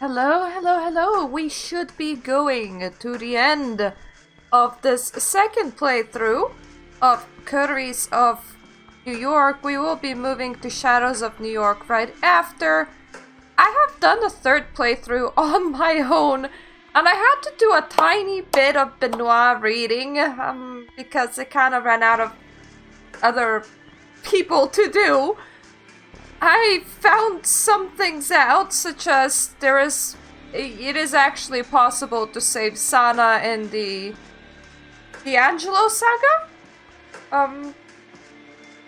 Hello, hello, hello. We should be going to the end of this second playthrough of Coteries of New York. We will be moving to Shadows of New York right after. I have done a third playthrough on my own, and I had to do a tiny bit of Benoit reading because I kind of ran out of other people to do. I found some things out, such as it is actually possible to save Sana in the Angelo saga.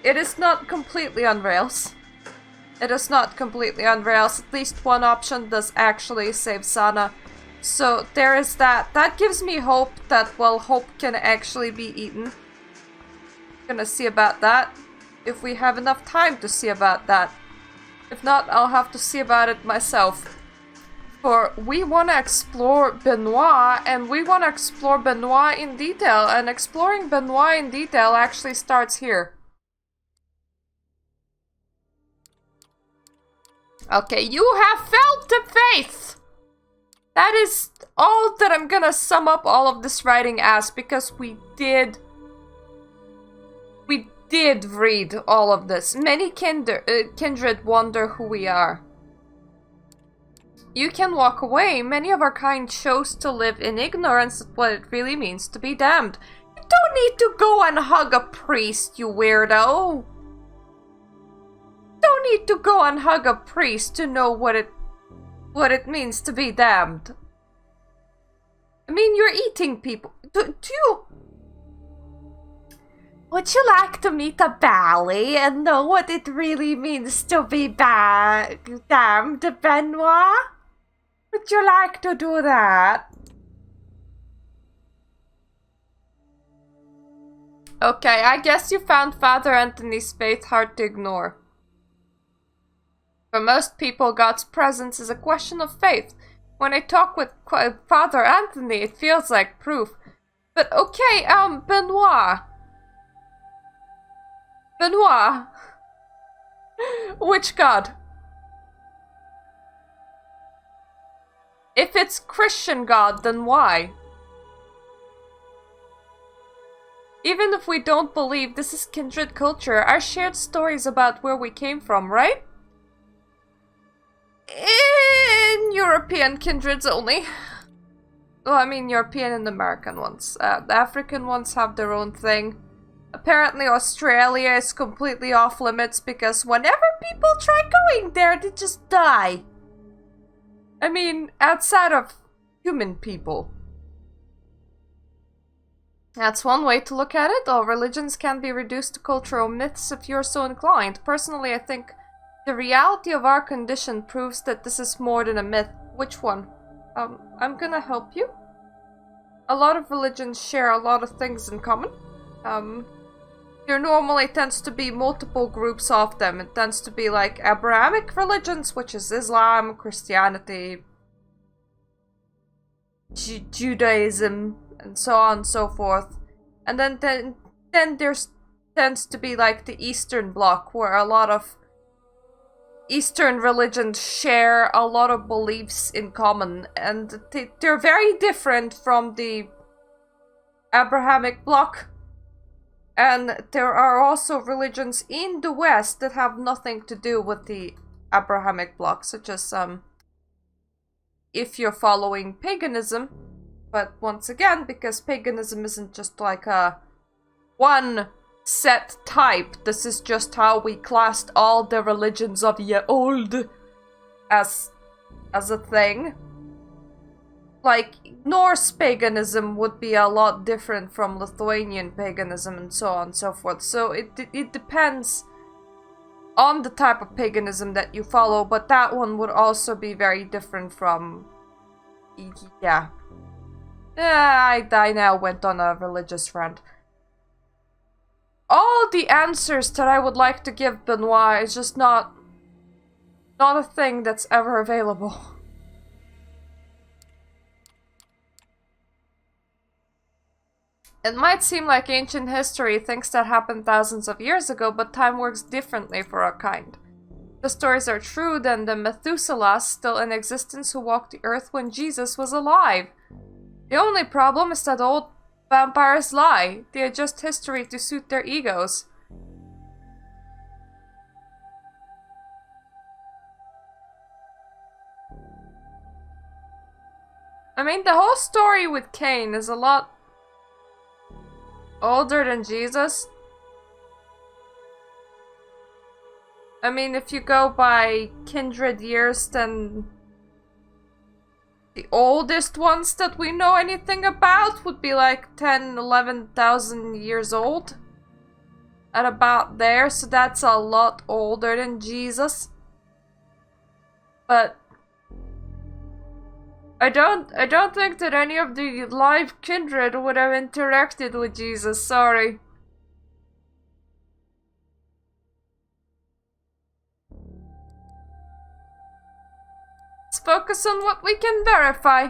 It is not completely on rails. It is not completely on rails. At least one option does actually save Sana. So there is that. That gives me hope that, well, hope can actually be eaten. Gonna see about that. If we have enough time to see about that. If not, I'll have to see about it myself. For we want to explore Benoit, and we want to explore Benoit in detail, and exploring Benoit in detail actually starts here. Okay, you have felt the faith! That is all that I'm gonna sum up all of this writing as, because we did read all of this. Many kindred wonder who we are. You can walk away. Many of our kind chose to live in ignorance of what it really means to be damned. You don't need to go and hug a priest, you weirdo. Don't need to go and hug a priest to know what it means to be damned. I mean, you're eating people. Do you... Would you like to meet a Bally and know what it really means to be damned, Benoit? Would you like to do that? Okay, I guess you found Father Anthony's faith hard to ignore. For most people, God's presence is a question of faith. When I talk with Father Anthony, it feels like proof. But okay, Benoit. Benoit. Which God? If it's Christian God, then why? Even if we don't believe this is kindred culture, our shared stories about where we came from, right? In European kindreds only. Well, I mean European and American ones. The African ones have their own thing. Apparently Australia is completely off limits because whenever people try going there, they just die. I mean, outside of human people. That's one way to look at it. All religions can be reduced to cultural myths if you're so inclined. Personally, I think the reality of our condition proves that this is more than a myth. Which one? I'm gonna help you. A lot of religions share a lot of things in common. There normally tends to be multiple groups of them. It tends to be like Abrahamic religions, which is Islam, Christianity, Judaism, and so on and so forth. And then there's tends to be like the Eastern Bloc, where a lot of Eastern religions share a lot of beliefs in common, and they're very different from the Abrahamic Bloc. And there are also religions in the West that have nothing to do with the Abrahamic Bloc, such as if you're following paganism. But once again, because paganism isn't just like a one set type, this is just how we classed all the religions of ye old as a thing. Like, Norse paganism would be a lot different from Lithuanian paganism and so on and so forth. So it depends on the type of paganism that you follow, but that one would also be very different from... yeah. I now went on a religious rant. All the answers that I would like to give Benoit is just not a thing that's ever available. It might seem like ancient history, things that happened thousands of years ago, but time works differently for our kind. the stories are true, then the Methuselahs still in existence who walked the earth when Jesus was alive. The only problem is that old vampires lie. They adjust history to suit their egos. I mean, the whole story with Cain is a lot older than Jesus. I mean, if you go by kindred years, then the oldest ones that we know anything about would be like 10, 11,000 years old. At about there, so that's a lot older than Jesus. But I don't think that any of the live kindred would have interacted with Jesus, sorry. Let's focus on what we can verify.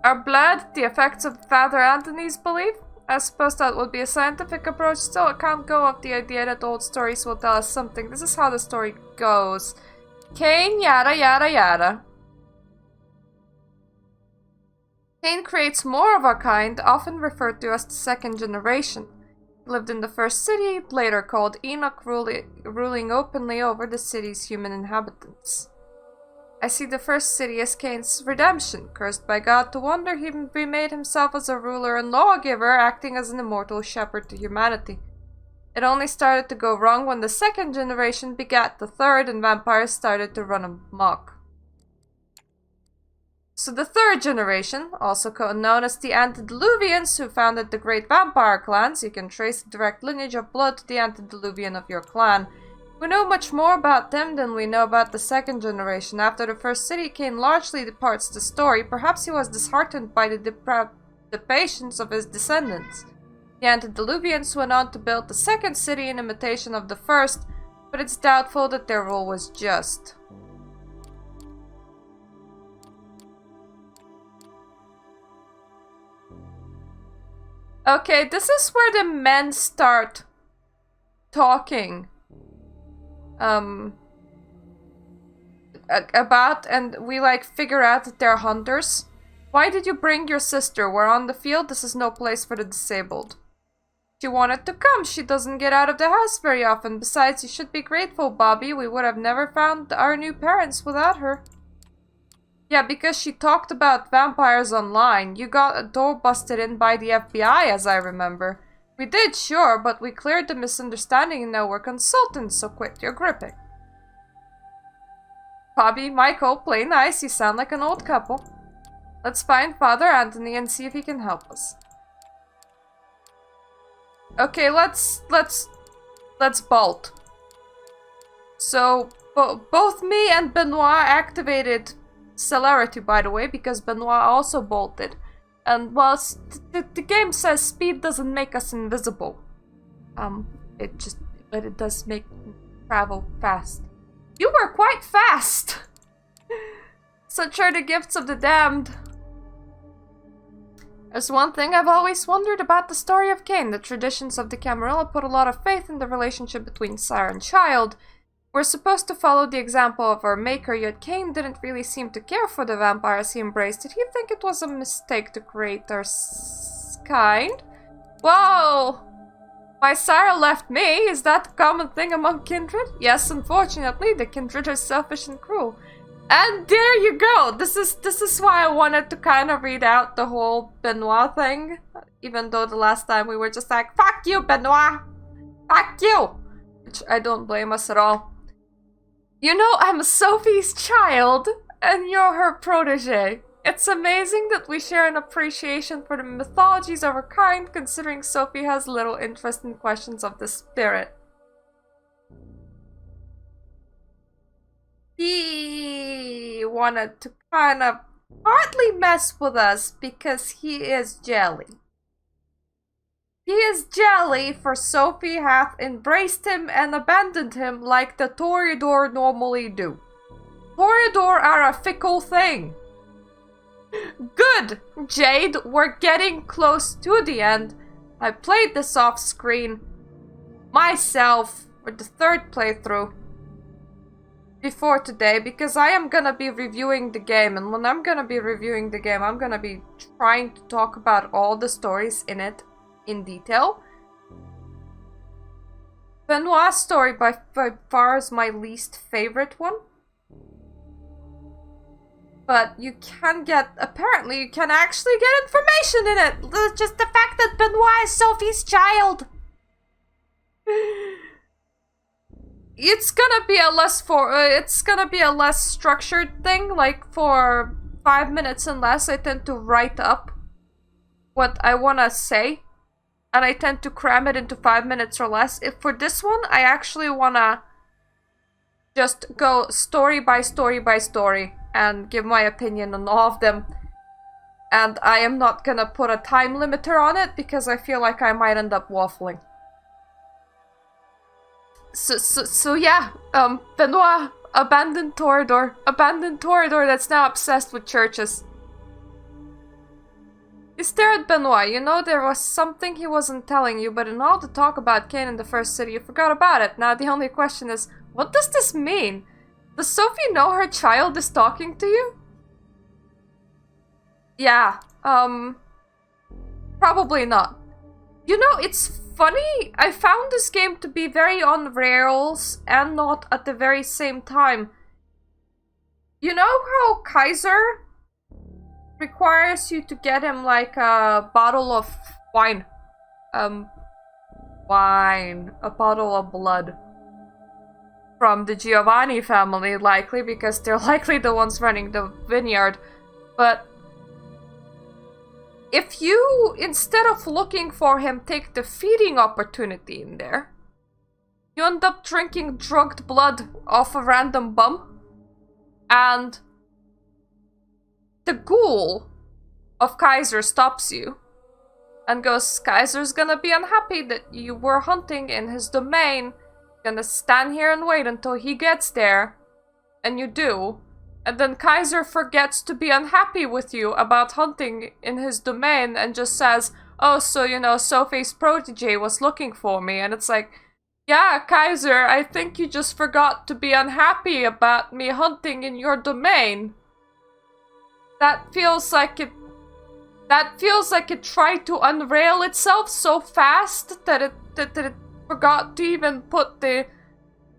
Our blood, the effects of Father Anthony's belief? I suppose that would be a scientific approach, still I can't go off the idea that old stories will tell us something. This is how the story goes. Cain, yada yada yada. Cain creates more of our kind, often referred to as the second generation. He lived in the first city, later called Enoch, ruling openly over the city's human inhabitants. I see the first city as Cain's redemption, cursed by God to wander, he remade himself as a ruler and lawgiver, acting as an immortal shepherd to humanity. It only started to go wrong when the second generation begat the third and vampires started to run amok. So the third generation, also known as the Antediluvians, who founded the great vampire clans, you can trace the direct lineage of blood to the antediluvian of your clan. We know much more about them than we know about the second generation. After the first city, Cain largely departs the story. Perhaps he was disheartened by the depredations of his descendants. The Antediluvians went on to build the second city in imitation of the first, but it's doubtful that their rule was just. Okay, this is where the men start talking. About, and we like figure out that they're hunters. Why did you bring your sister? We're on the field. This is no place for the disabled. She wanted to come. She doesn't get out of the house very often. Besides, you should be grateful, Bobby. We would have never found our new parents without her. Yeah, because she talked about vampires online. You got a door busted in by the FBI, as I remember. We did, sure, but we cleared the misunderstanding and now we're consultants, so quit your gripping. Bobby, Michael, play nice. You sound like an old couple. Let's find Father Anthony and see if he can help us. Okay, let's bolt. So, both me and Benoit activated celerity, by the way, because Benoit also bolted. And whilst the game says speed doesn't make us invisible, but it does make travel fast. You were quite fast! Such are the gifts of the damned. There's one thing I've always wondered about the story of Cain. The traditions of the Camarilla put a lot of faith in the relationship between sire and child. We're supposed to follow the example of our maker, yet Cain didn't really seem to care for the vampires he embraced. Did he think it was a mistake to create our kind? Whoa! My sire left me? Is that a common thing among kindred? Yes, unfortunately, the kindred are selfish and cruel. And there you go! This is why I wanted to kind of read out the whole Benoit thing. Even though the last time we were just like, fuck you, Benoit! Fuck you! Which I don't blame us at all. You know, I'm Sophie's child, and you're her protege. It's amazing that we share an appreciation for the mythologies of her kind, considering Sophie has little interest in questions of the spirit. He wanted to kind of partly mess with us because he is jelly. He is jelly, for Sophie hath embraced him and abandoned him like the Toreador normally do. Toreador are a fickle thing. Good, Jade, we're getting close to the end. I played this off screen myself or the third playthrough before today, because I am gonna be reviewing the game, and when I'm gonna be reviewing the game, I'm gonna be trying to talk about all the stories in it in detail. Benoit's story by far is my least favorite one. But you can apparently you can actually get information in it. Just the fact that Benoit is Sophie's child. It's gonna be a less structured thing. Like for 5 minutes and less, I tend to write up what I wanna say, and I tend to cram it into 5 minutes or less. If for this one, I actually wanna just go story by story by story and give my opinion on all of them. And I am not gonna put a time limiter on it because I feel like I might end up waffling. So yeah, Benoit, abandoned Toreador that's now obsessed with churches. You stare at Benoit. You know there was something he wasn't telling you, but in all the talk about Cain in the first city, you forgot about it. Now the only question is, what does this mean? Does Sophie know her child is talking to you? Yeah, probably not. You know, it's funny, I found this game to be very on rails and not at the very same time. You know how Kaiser requires you to get him like a bottle of wine? A bottle of blood. From the Giovanni family, likely, because they're likely the ones running the vineyard. But if you, instead of looking for him, take the feeding opportunity in there, you end up drinking drugged blood off a random bum. And the ghoul of Kaiser stops you and goes, Kaiser's gonna be unhappy that you were hunting in his domain. Gonna stand here and wait until he gets there. And you do. And then Kaiser forgets to be unhappy with you about hunting in his domain and just says, oh, so you know, Sophie's protege was looking for me. And it's like, yeah, Kaiser, I think you just forgot to be unhappy about me hunting in your domain. That feels like it tried to unrail itself so fast that it forgot to even put the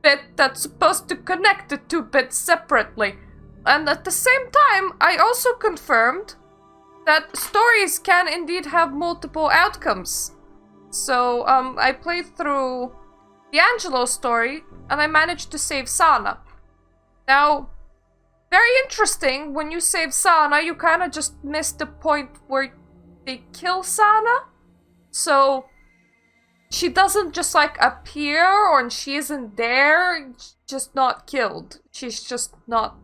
bit that's supposed to connect the two bits separately. And at the same time, I also confirmed that stories can indeed have multiple outcomes. So, I played through the Angelo story, and I managed to save Sana. Now, very interesting, when you save Sana, you kind of just miss the point where they kill Sana. So she doesn't just like appear, or she isn't there, just not killed. She's just not,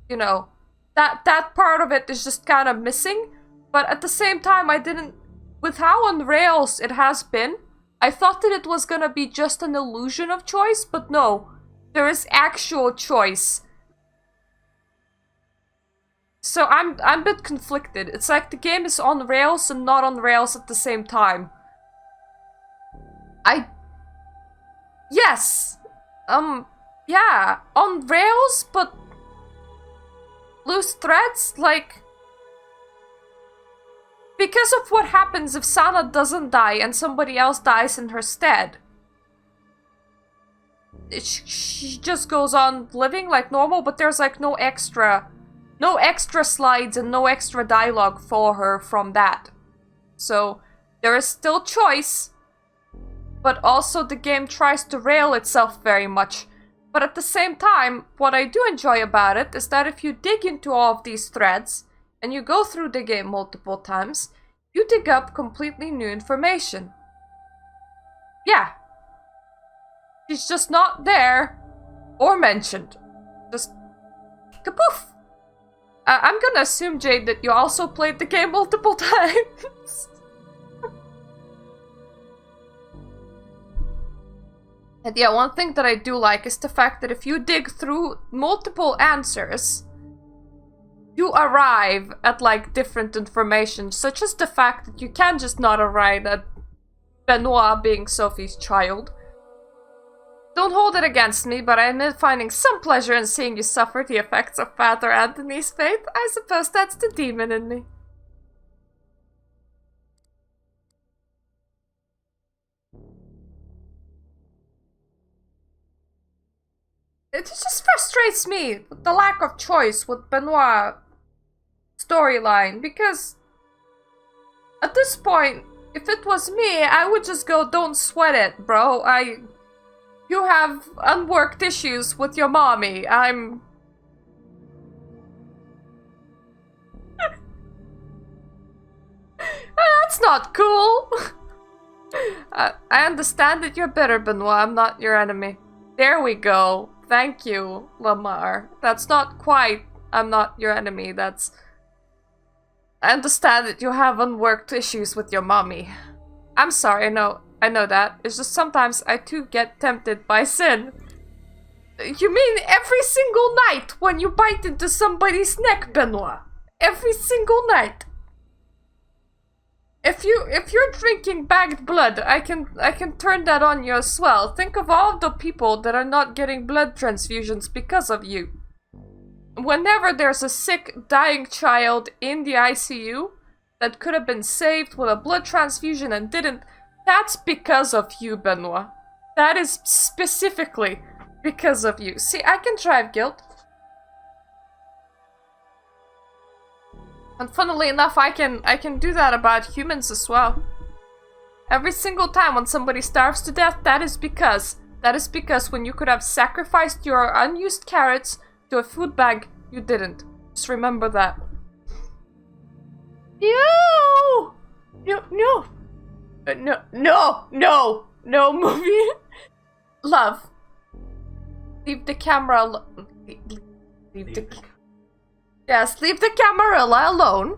you know, that part of it is just kind of missing. But at the same time, I didn't, with how on rails it has been, I thought that it was gonna be just an illusion of choice, but no, there is actual choice. So I'm a bit conflicted. It's like the game is on rails and not on rails at the same time. Yes. Yeah, on rails, but loose threads, like, because of what happens if Sana doesn't die and somebody else dies in her stead. She just goes on living like normal, but there's like no extra slides and no extra dialogue for her from that. So there is still choice, but also the game tries to rail itself very much. But at the same time, what I do enjoy about it is that if you dig into all of these threads and you go through the game multiple times, you dig up completely new information. Yeah. She's just not there or mentioned. Just kapoof. I'm gonna assume, Jade, that you also played the game multiple times. And yeah, one thing that I do like is the fact that if you dig through multiple answers, you arrive at like different information, such as the fact that you can just not arrive at Benoit being Sophie's child. Don't hold it against me, but I admit finding some pleasure in seeing you suffer the effects of Father Anthony's fate. I suppose that's the demon in me. It just frustrates me, the lack of choice with Benoit storyline, because at this point, if it was me, I would just go, don't sweat it, bro. You have unworked issues with your mommy. That's not cool. I understand that you're bitter, Benoit. I'm not your enemy. There we go. Thank you, Lamar. That's not quite, I'm not your enemy. That's... I understand that you have unworked issues with your mommy. I'm sorry, I know that. It's just sometimes I too get tempted by sin. You mean every single night when you bite into somebody's neck, Benoit? Every single night. If you're drinking bagged blood, I can turn that on you as well. Think of all the people that are not getting blood transfusions because of you. Whenever there's a sick, dying child in the ICU that could have been saved with a blood transfusion and didn't, that's because of you, Benoit. That is specifically because of you. See, I can drive guilt. And funnily enough, I can do that about humans as well. Every single time when somebody starves to death, that is because when you could have sacrificed your unused carrots to a food bank, you didn't. Just remember that. No movie. Love. Leave the camera Yes, leave the Camarilla alone.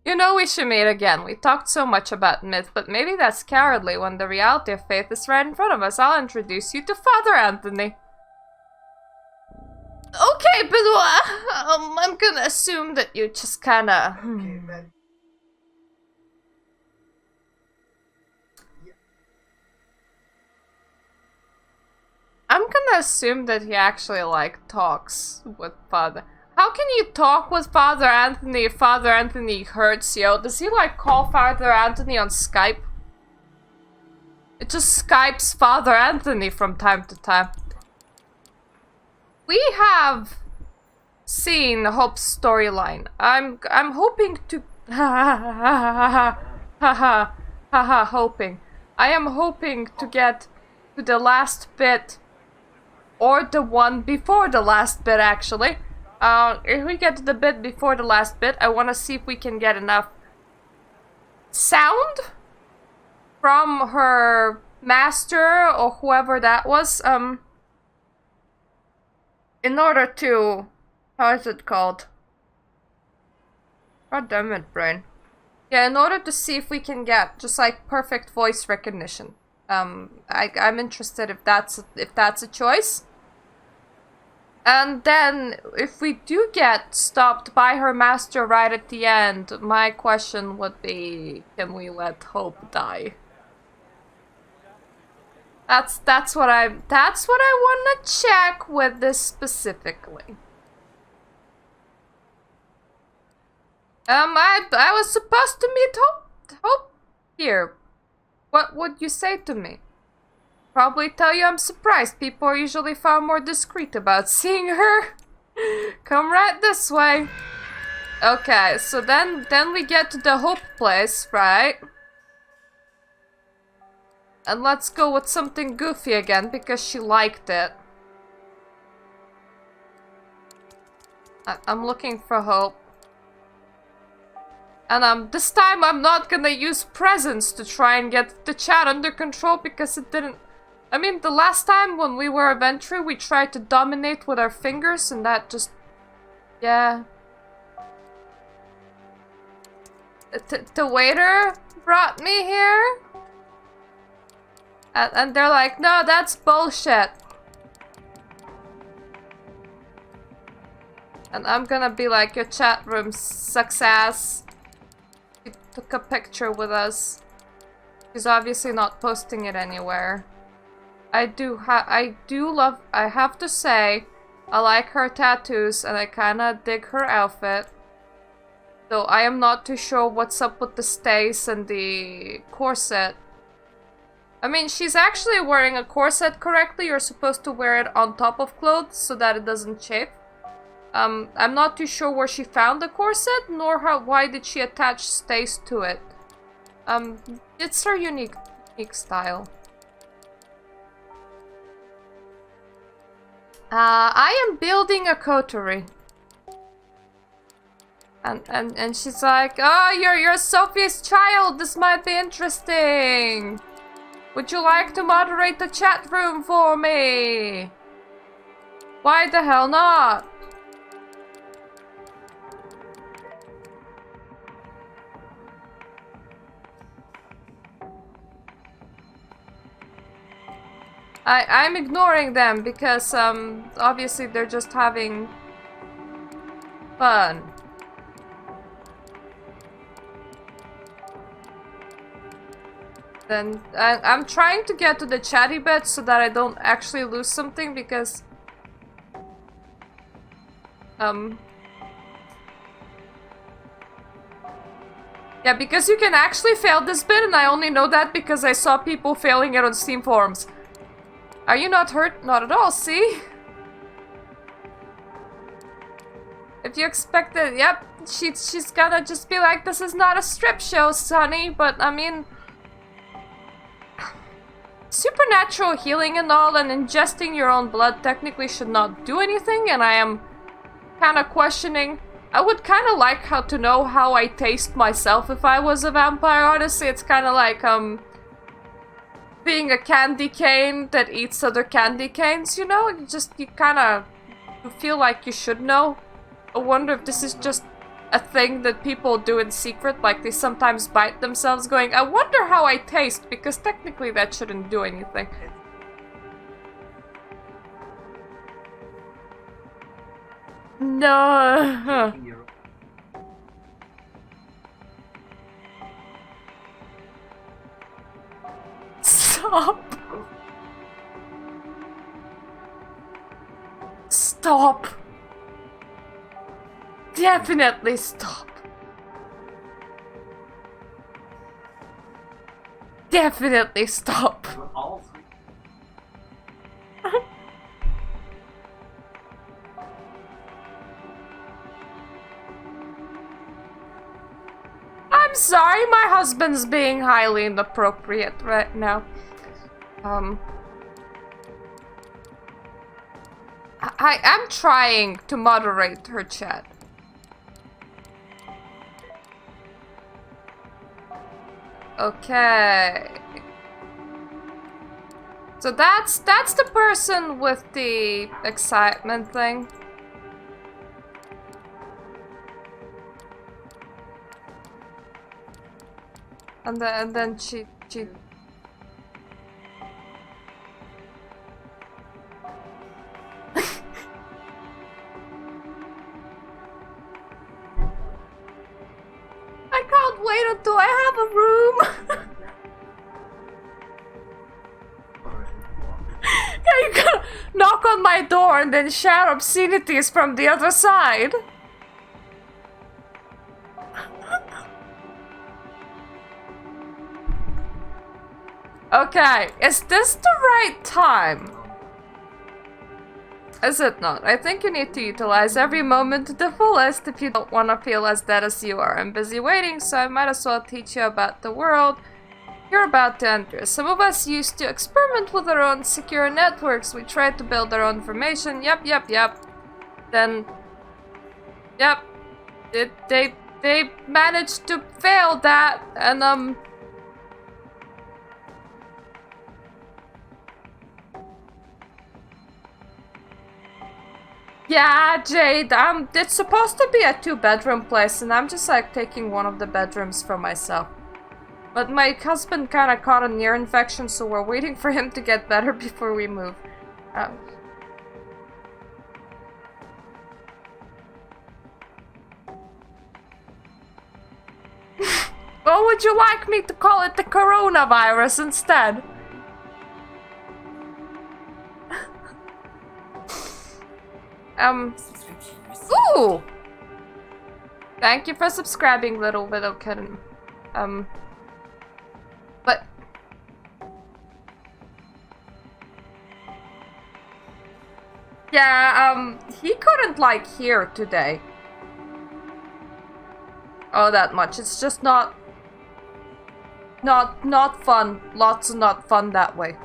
You know we should meet again. We talked so much about myth, but maybe that's cowardly when the reality of faith is right in front of us. I'll introduce you to Father Anthony. Okay, Benoit. I'm gonna assume that you just kinda... I'm gonna assume that he actually, like, talks with Father... How can you talk with Father Anthony if Father Anthony hurts you? Does he, like, call Father Anthony on Skype? It just Skypes Father Anthony from time to time. We have seen Hope's storyline. I'm hoping to... hoping. I am hoping to get to the last bit... Or the one before the last bit, actually. If we get to the bit before the last bit, I want to see if we can get enough sound from her master or whoever that was, in order to... How is it called? God damn it, brain. Yeah, in order to see if we can get just, like, perfect voice recognition. I'm interested if that's a choice. And then, if we do get stopped by her master right at the end, my question would be, can we let Hope die? That's what I wanna check with this specifically. I was supposed to meet Hope here. What would you say to me? Probably tell you I'm surprised. People are usually far more discreet about seeing her. Come right this way. Okay, so then we get to the Hope place, right? And let's go with something goofy again, because she liked it. I'm looking for Hope. And this time I'm not gonna use presents to try and get the chat under control, because it didn't... I mean, the last time when we were Aventry, we tried to dominate with our fingers, and that just... Yeah. The waiter brought me here? And they're like, no, that's bullshit. And I'm gonna be like, your chat room sucks ass. She took a picture with us. She's obviously not posting it anywhere. I have to say, I like her tattoos and I kinda dig her outfit. Though I am not too sure what's up with the stays and the corset. I mean, she's actually wearing a corset correctly. You're supposed to wear it on top of clothes so that it doesn't chafe. I'm not too sure where she found the corset, nor why did she attach stays to it. It's her unique style. I am building a coterie. And she's like, oh, you're Sophie's child, this might be interesting. Would you like to moderate the chat room for me? Why the hell not? I'm ignoring them because, obviously they're just having fun. Then I'm trying to get to the chatty bit so that I don't actually lose something because yeah, because you can actually fail this bit and I only know that because I saw people failing it on Steam forums. Are you not hurt? Not at all, see? If you expect that, yep, she's gonna just be like, this is not a strip show, Sonny, but I mean... Supernatural healing and all, and ingesting your own blood technically should not do anything, and I am kind of questioning. I would kind of like to know how I taste myself if I was a vampire. Honestly, it's kind of like, being a candy cane that eats other candy canes, you know? You kind of feel like you should know. I wonder if this is just a thing that people do in secret, like they sometimes bite themselves going, I wonder how I taste, because technically that shouldn't do anything. No. Stop. Stop. Definitely stop. Definitely stop. I'm sorry, my husband's being highly inappropriate right now. I am trying to moderate her chat. Okay. So that's the person with the excitement thing. And then she I can't wait until I have a room. Yeah, you gotta knock on my door and then shout obscenities from the other side. Okay, is this the right time? Is it not? I think you need to utilize every moment to the fullest if you don't want to feel as dead as you are. I'm busy waiting, so I might as well teach you about the world you're about to enter. Some of us used to experiment with our own secure networks. We tried to build our own information. Yep. Then, yep. They managed to fail that, and yeah, Jade, it's supposed to be a 2-bedroom place, and I'm just like taking one of the bedrooms for myself. But my husband kinda caught an ear infection, so we're waiting for him to get better before we move. Or would you like me to call it the coronavirus instead? Ooh! Thank you for subscribing, little widow kitten. But... Yeah, he couldn't, like, hear today. Oh, that much. It's just not fun. Lots of not fun that way.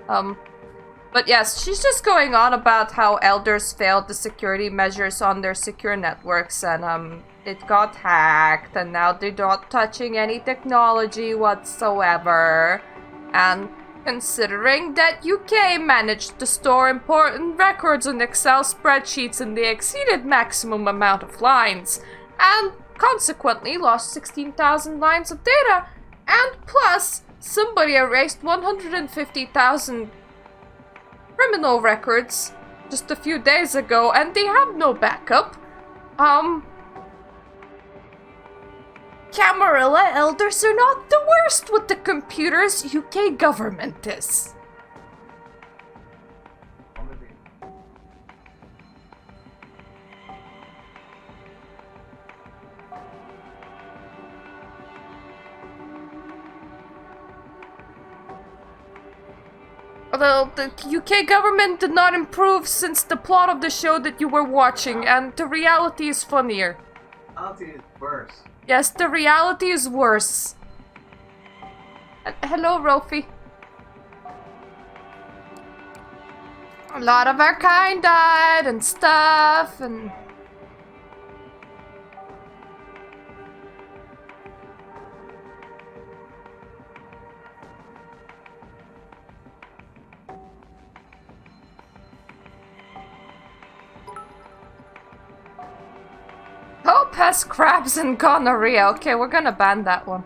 But yes, she's just going on about how elders failed the security measures on their secure networks and, it got hacked and now they're not touching any technology whatsoever. And considering that UK managed to store important records on Excel spreadsheets and they exceeded maximum amount of lines, and consequently lost 16,000 lines of data, and plus somebody erased 150,000 criminal records just a few days ago and they have no backup. Camarilla elders are not the worst with the computers, UK government is. Although the UK government did not improve since the plot of the show that you were watching, and the reality is funnier. The reality is worse. Yes, the reality is worse. Hello, Rophe. A lot of our kind died and stuff, and... Hope has crabs and gonorrhea. Okay, we're gonna ban that one.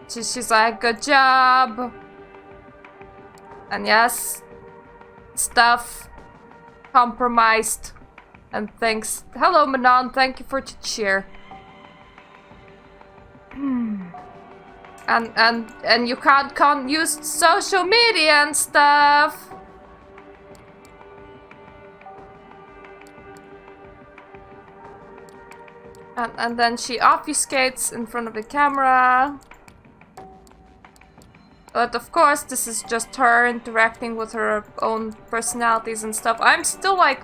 She's like, good job. And yes, stuff compromised. And thanks. Hello, Manon. Thank you for the cheer. And you can't use social media and stuff. And then she obfuscates in front of the camera. But of course, this is just her interacting with her own personalities and stuff. I'm still like...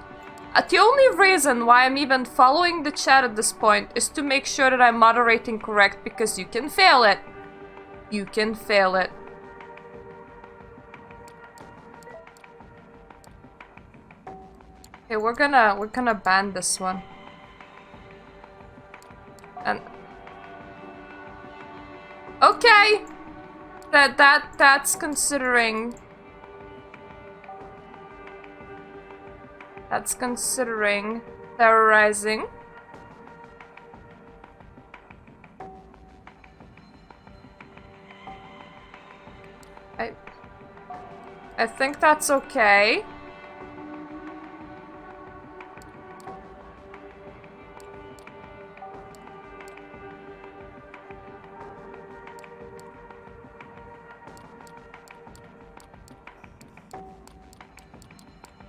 the only reason why I'm even following the chat at this point is to make sure that I'm moderating correct, because you can fail it. You can fail it. Okay, we're gonna ban this one. And okay, that's considering. That's considering terrorizing. I think that's okay.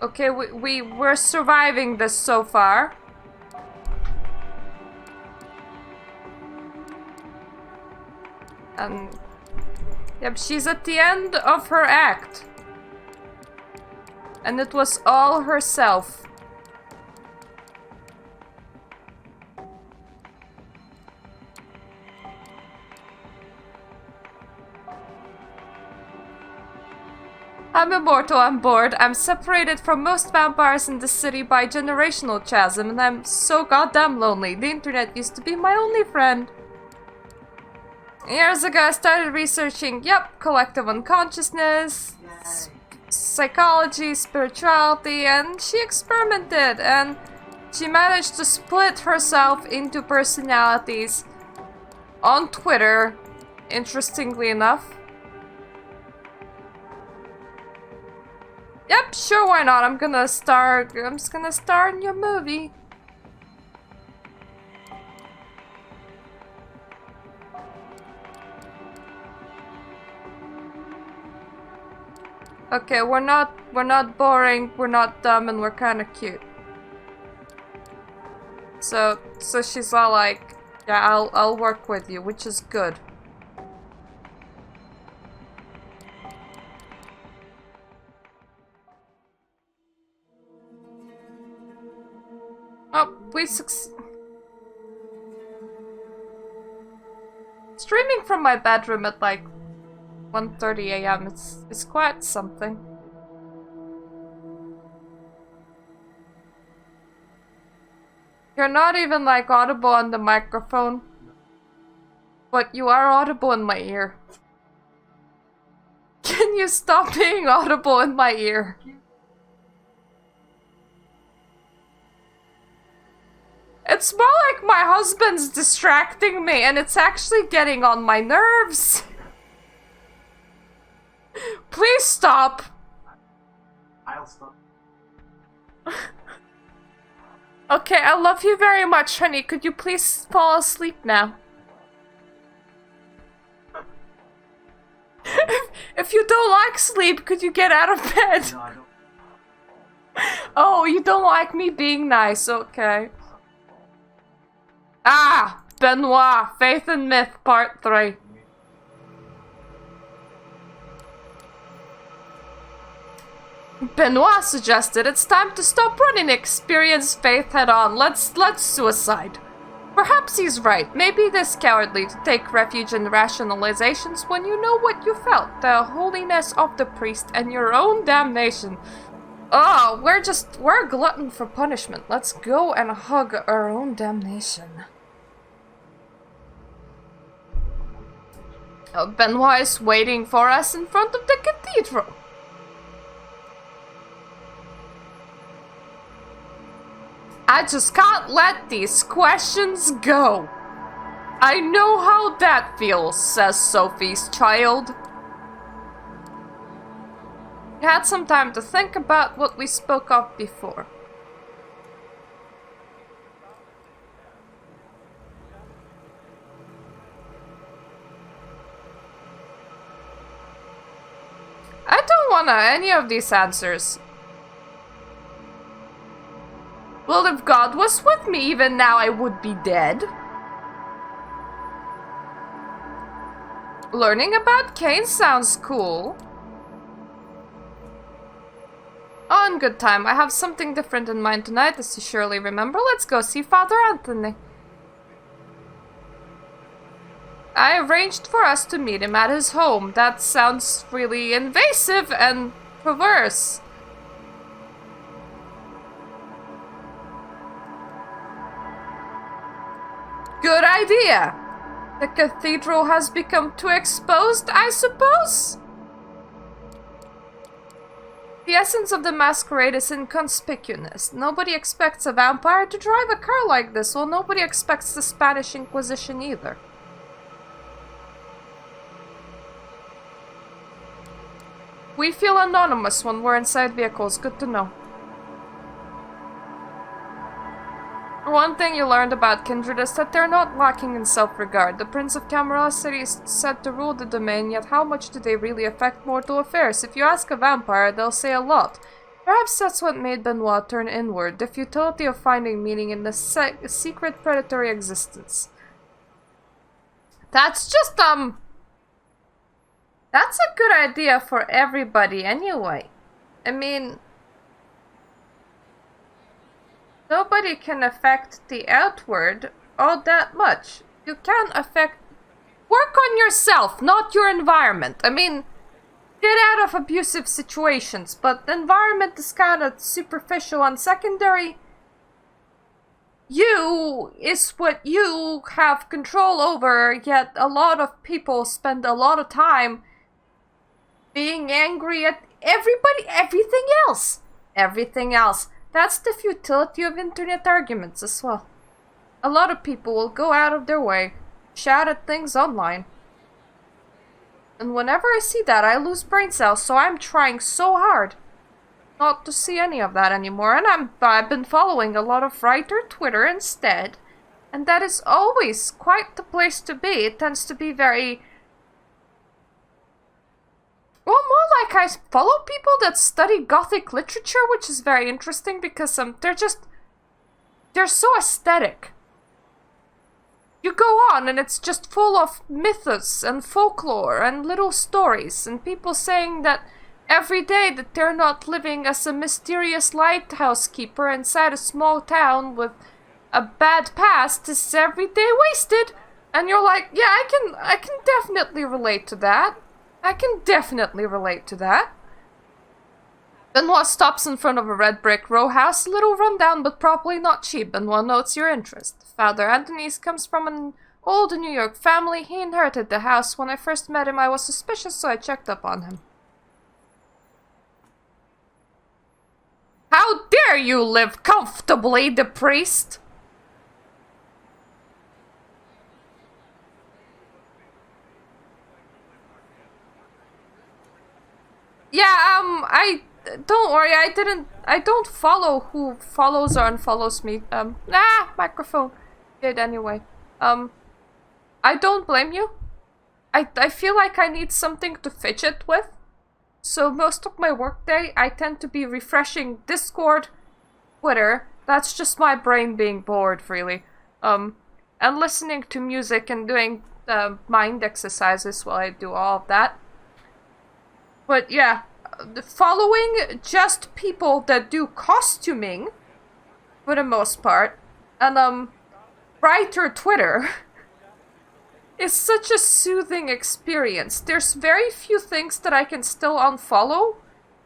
Okay, we're surviving this so far. Yep, she's at the end of her act. And it was all herself. I'm immortal, I'm bored. I'm separated from most vampires in the city by generational chasm, and I'm so goddamn lonely. The internet used to be my only friend. Years ago, I started researching, collective unconsciousness, psychology, spirituality, and she experimented, and she managed to split herself into personalities on Twitter, interestingly enough. Yep, sure, why not? I'm just gonna star in your movie. Okay, we're not boring, we're not dumb, and we're kind of cute. So she's all like, yeah, I'll work with you, which is good. Oh, we streaming from my bedroom at like 1:30 a.m. It's quite something. You're not even like audible on the microphone, but you are audible in my ear. Can you stop being audible in my ear? It's more like my husband's distracting me and it's actually getting on my nerves. Please stop. I'll stop. Okay, I love you very much, honey. Could you please fall asleep now? If you don't like sleep, could you get out of bed? No, I don't. Oh, you don't like me being nice, okay. Ah! Benoit, Faith and Myth, Part 3. Benoit suggested it's time to stop running experience Faith head on. Let's suicide. Perhaps he's right. Maybe it is cowardly to take refuge in rationalizations when you know what you felt. The holiness of the priest and your own damnation. Oh, we're a glutton for punishment. Let's go and hug our own damnation. Oh, Benoit is waiting for us in front of the cathedral. I just can't let these questions go. I know how that feels, says Sophie's child. We had some time to think about what we spoke of before. I don't want any of these answers. Well, if God was with me, even now I would be dead. Learning about Cain sounds cool. Oh, in good time. I have something different in mind tonight, as you surely remember. Let's go see Father Anthony. I arranged for us to meet him at his home. That sounds really invasive and perverse. Good idea! The cathedral has become too exposed, I suppose? The essence of the masquerade is inconspicuousness. Nobody expects a vampire to drive a car like this, well, nobody expects the Spanish Inquisition either. We feel anonymous when we're inside vehicles, good to know. One thing you learned about Kindred is that they're not lacking in self-regard. The Prince of Camarilla City is said to rule the domain, yet how much do they really affect mortal affairs? If you ask a vampire, they'll say a lot. Perhaps that's what made Benoit turn inward, the futility of finding meaning in the secret predatory existence. That's just, that's a good idea for everybody anyway. I mean, nobody can affect the outward all that much. You can affect... Work on yourself, not your environment. I mean, get out of abusive situations, but the environment is kind of superficial and secondary. You is what you have control over, yet a lot of people spend a lot of time being angry at everybody, everything else. Everything else. That's the futility of internet arguments as well. A lot of people will go out of their way, shout at things online. And whenever I see that, I lose brain cells, so I'm trying so hard not to see any of that anymore. And I've been following a lot of writer Twitter instead. And that is always quite the place to be. It tends to be very Well, more like I follow people that study Gothic literature, which is very interesting because they're so aesthetic. You go on and it's just full of mythos and folklore and little stories and people saying that every day that they're not living as a mysterious lighthouse keeper inside a small town with a bad past is every day wasted. And you're like, yeah, I can definitely relate to that. I can definitely relate to that. Benoit stops in front of a red brick row house, a little rundown but probably not cheap. Benoit notes your interest. Father Anthony's comes from an old New York family. He inherited the house. When I first met him, I was suspicious, so I checked up on him. How dare you live comfortably, the priest? Yeah, don't worry, I don't follow who follows or unfollows me. Microphone. Did anyway. I don't blame you. I feel like I need something to fidget with. So most of my workday, I tend to be refreshing Discord, Twitter. That's just my brain being bored, really. And listening to music and doing mind exercises while I do all of that. But yeah, following just people that do costuming, for the most part, and writer Twitter is such a soothing experience. There's very few things that I can still unfollow.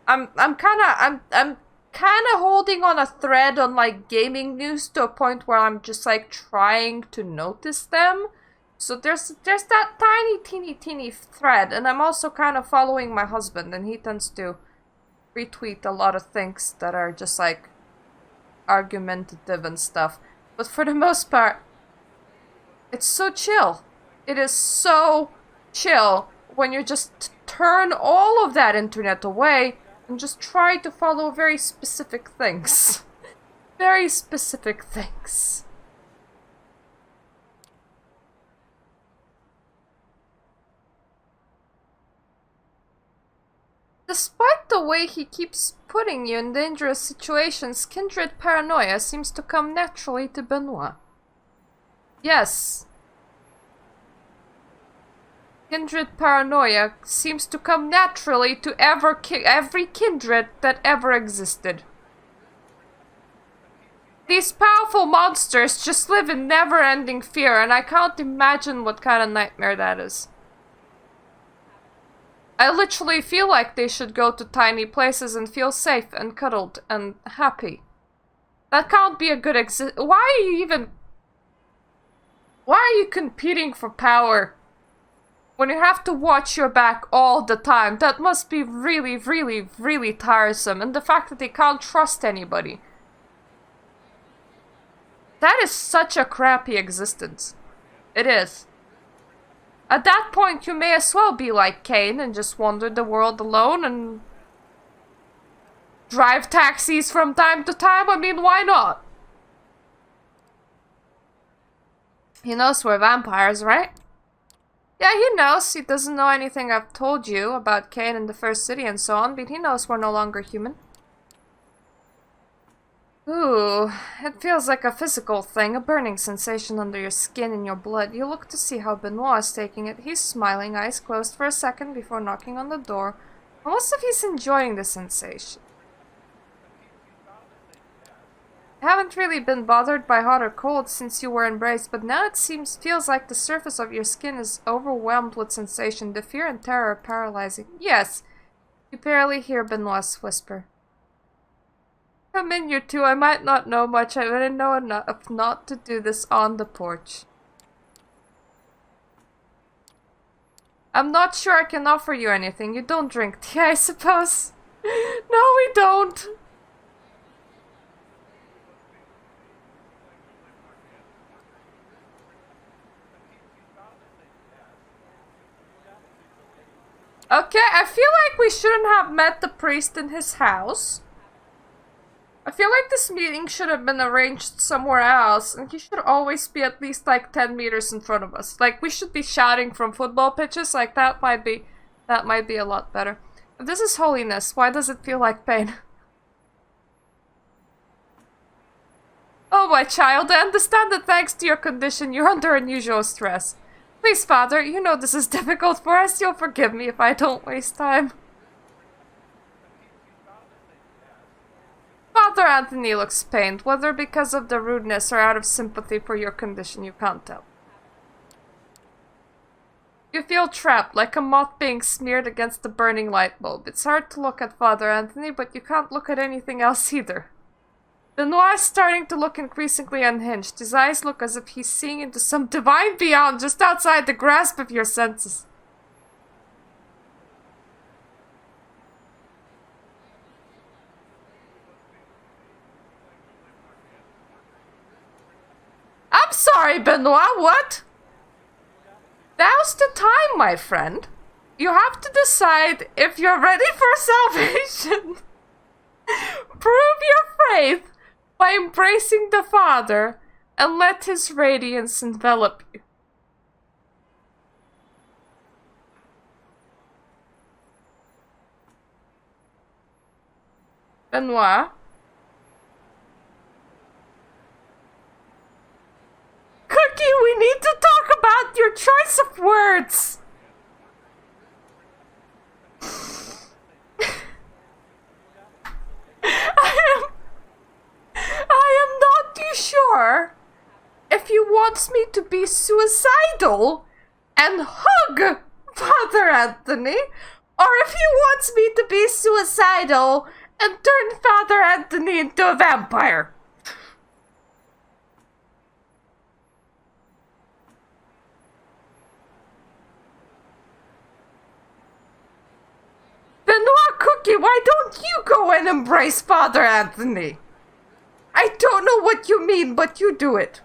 I'm kind of holding on a thread on like gaming news to a point where I'm just like trying to notice them. So there's that teeny thread, and I'm also kind of following my husband, and he tends to retweet a lot of things that are just like argumentative and stuff. But for the most part, it's so chill. It is so chill when you just turn all of that internet away and just try to follow very specific things. Very specific things. Despite the way he keeps putting you in dangerous situations, kindred paranoia seems to come naturally to Benoit. Yes. Kindred paranoia seems to come naturally to every kindred that ever existed. These powerful monsters just live in never-ending fear, and I can't imagine what kind of nightmare that is. I literally feel like they should go to tiny places and feel safe and cuddled and happy. That can't be a good Why are you competing for power? When you have to watch your back all the time, that must be really, really, really tiresome. And the fact that they can't trust anybody. That is such a crappy existence. It is. At that point, you may as well be like Cain and just wander the world alone and drive taxis from time to time. I mean, why not? He knows we're vampires, right? Yeah, he knows. He doesn't know anything I've told you about Cain and the First City and so on, but he knows we're no longer human. Ooh, it feels like a physical thing, a burning sensation under your skin and your blood. You look to see how Benoit is taking it. He's smiling, eyes closed for a second before knocking on the door. Almost as if he's enjoying the sensation. I haven't really been bothered by hot or cold since you were embraced, but now it feels like the surface of your skin is overwhelmed with sensation. The fear and terror are paralyzing. Yes, you barely hear Benoit's whisper. Come in, you two. I might not know much. I didn't know enough not to do this on the porch. I'm not sure I can offer you anything. You don't drink tea, I suppose. No, we don't. Okay, I feel like we shouldn't have met the priest in his house. I feel like this meeting should have been arranged somewhere else, and he should always be at least like 10 meters in front of us. Like, we should be shouting from football pitches, like that might be a lot better. This is holiness. Why does it feel like pain? Oh, my child, I understand that thanks to your condition, you're under unusual stress. Please, Father, you know this is difficult for us. You'll forgive me if I don't waste time. Father Anthony looks pained, whether because of the rudeness or out of sympathy for your condition, you can't tell. You feel trapped, like a moth being smeared against a burning light bulb. It's hard to look at Father Anthony, but you can't look at anything else either. Benoit is starting to look increasingly unhinged. His eyes look as if he's seeing into some divine beyond, just outside the grasp of your senses. I'm sorry, Benoit, what? Now's the time, my friend. You have to decide if you're ready for salvation. Prove your faith by embracing the Father and let his radiance envelop you. Benoit? Cookie, we need to talk about your choice of words! I am not too sure if he wants me to be suicidal and hug Father Anthony, or if he wants me to be suicidal and turn Father Anthony into a vampire. Benoit, Cookie, why don't you go and embrace Father Anthony? I don't know what you mean, but you do it.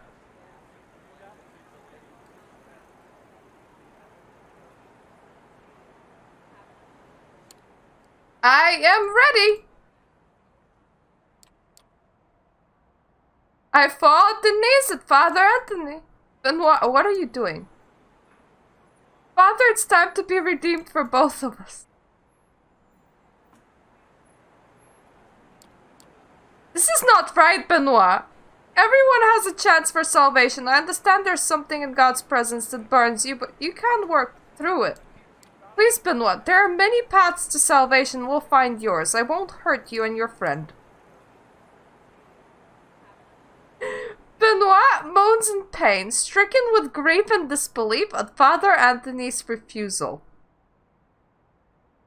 I am ready. I fall at the knees at Father Anthony. Benoit, what are you doing? Father, it's time to be redeemed for both of us. This is not right, Benoit. Everyone has a chance for salvation. I understand there's something in God's presence that burns you, but you can't work through it. Please, Benoit, there are many paths to salvation. We'll find yours. I won't hurt you and your friend. Benoit moans in pain, stricken with grief and disbelief at Father Anthony's refusal.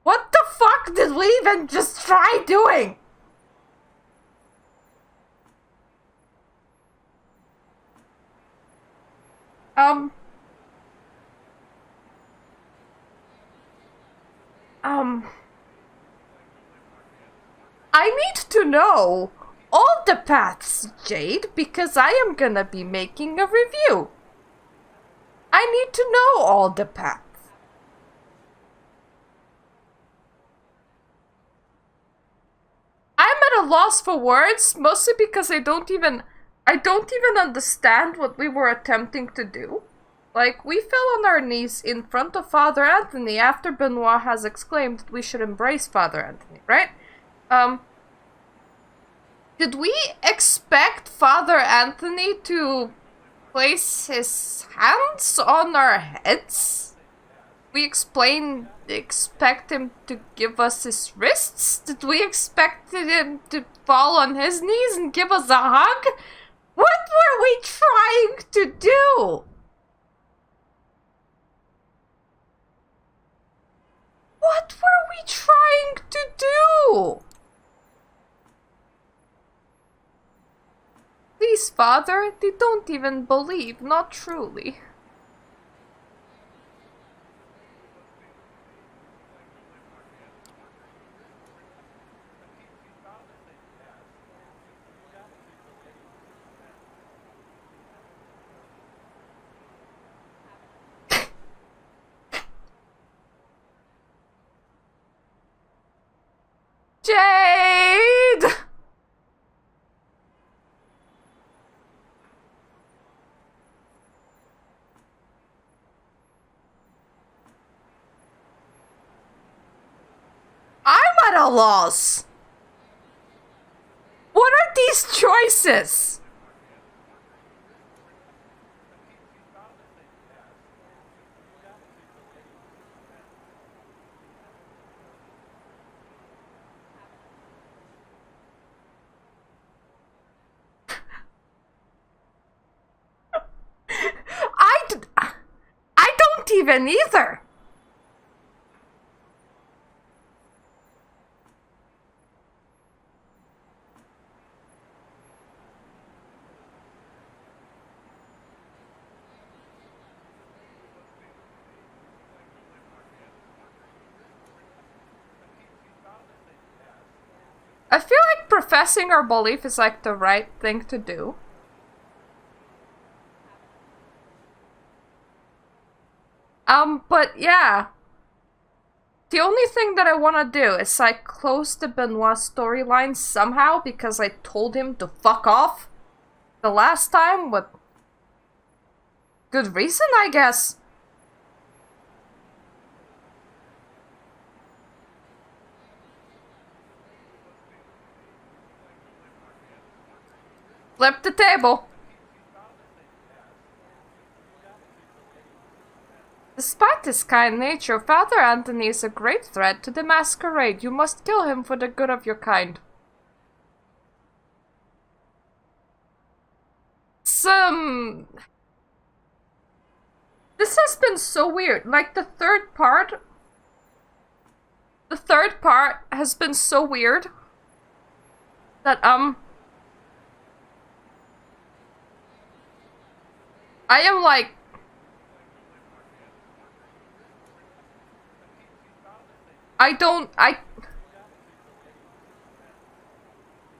What the fuck did we even just try doing? I need to know all the paths, Jade, because I am gonna be making a review. I need to know all the paths. I'm at a loss for words, mostly because I don't even understand what we were attempting to do. Like, we fell on our knees in front of Father Anthony after Benoit has exclaimed that we should embrace Father Anthony, right? Did we expect Father Anthony to place his hands on our heads? We expect him to give us his wrists? Did we expect him to fall on his knees and give us a hug? What were we trying to do? What were we trying to do? Please, Father, they don't even believe, not truly. Jade! at a loss. What are these choices? I don't even either. I feel like professing our belief is like the right thing to do. But yeah. The only thing that I want to do is like close the Benoit storyline somehow because I told him to fuck off the last time with good reason, I guess. Flip the table. Despite his kind nature, Father Anthony is a great threat to the Masquerade. You must kill him for the good of your kind. This has been so weird. Like, the third part has been so weird that, I am like,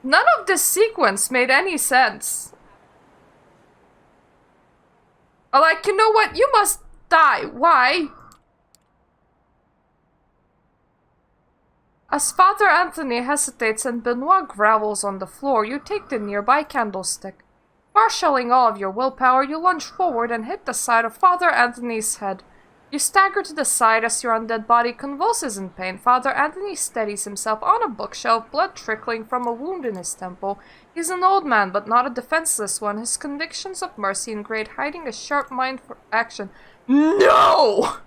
none of this sequence made any sense. Like, you know what? You must die. Why? As Father Anthony hesitates and Benoit grovels on the floor, you take the nearby candlestick. Marshalling all of your willpower, you lunge forward and hit the side of Father Anthony's head. You stagger to the side as your undead body convulses in pain. Father Anthony steadies himself on a bookshelf, blood trickling from a wound in his temple. He's an old man, but not a defenseless one, his convictions of mercy and great hiding a sharp mind for action. No!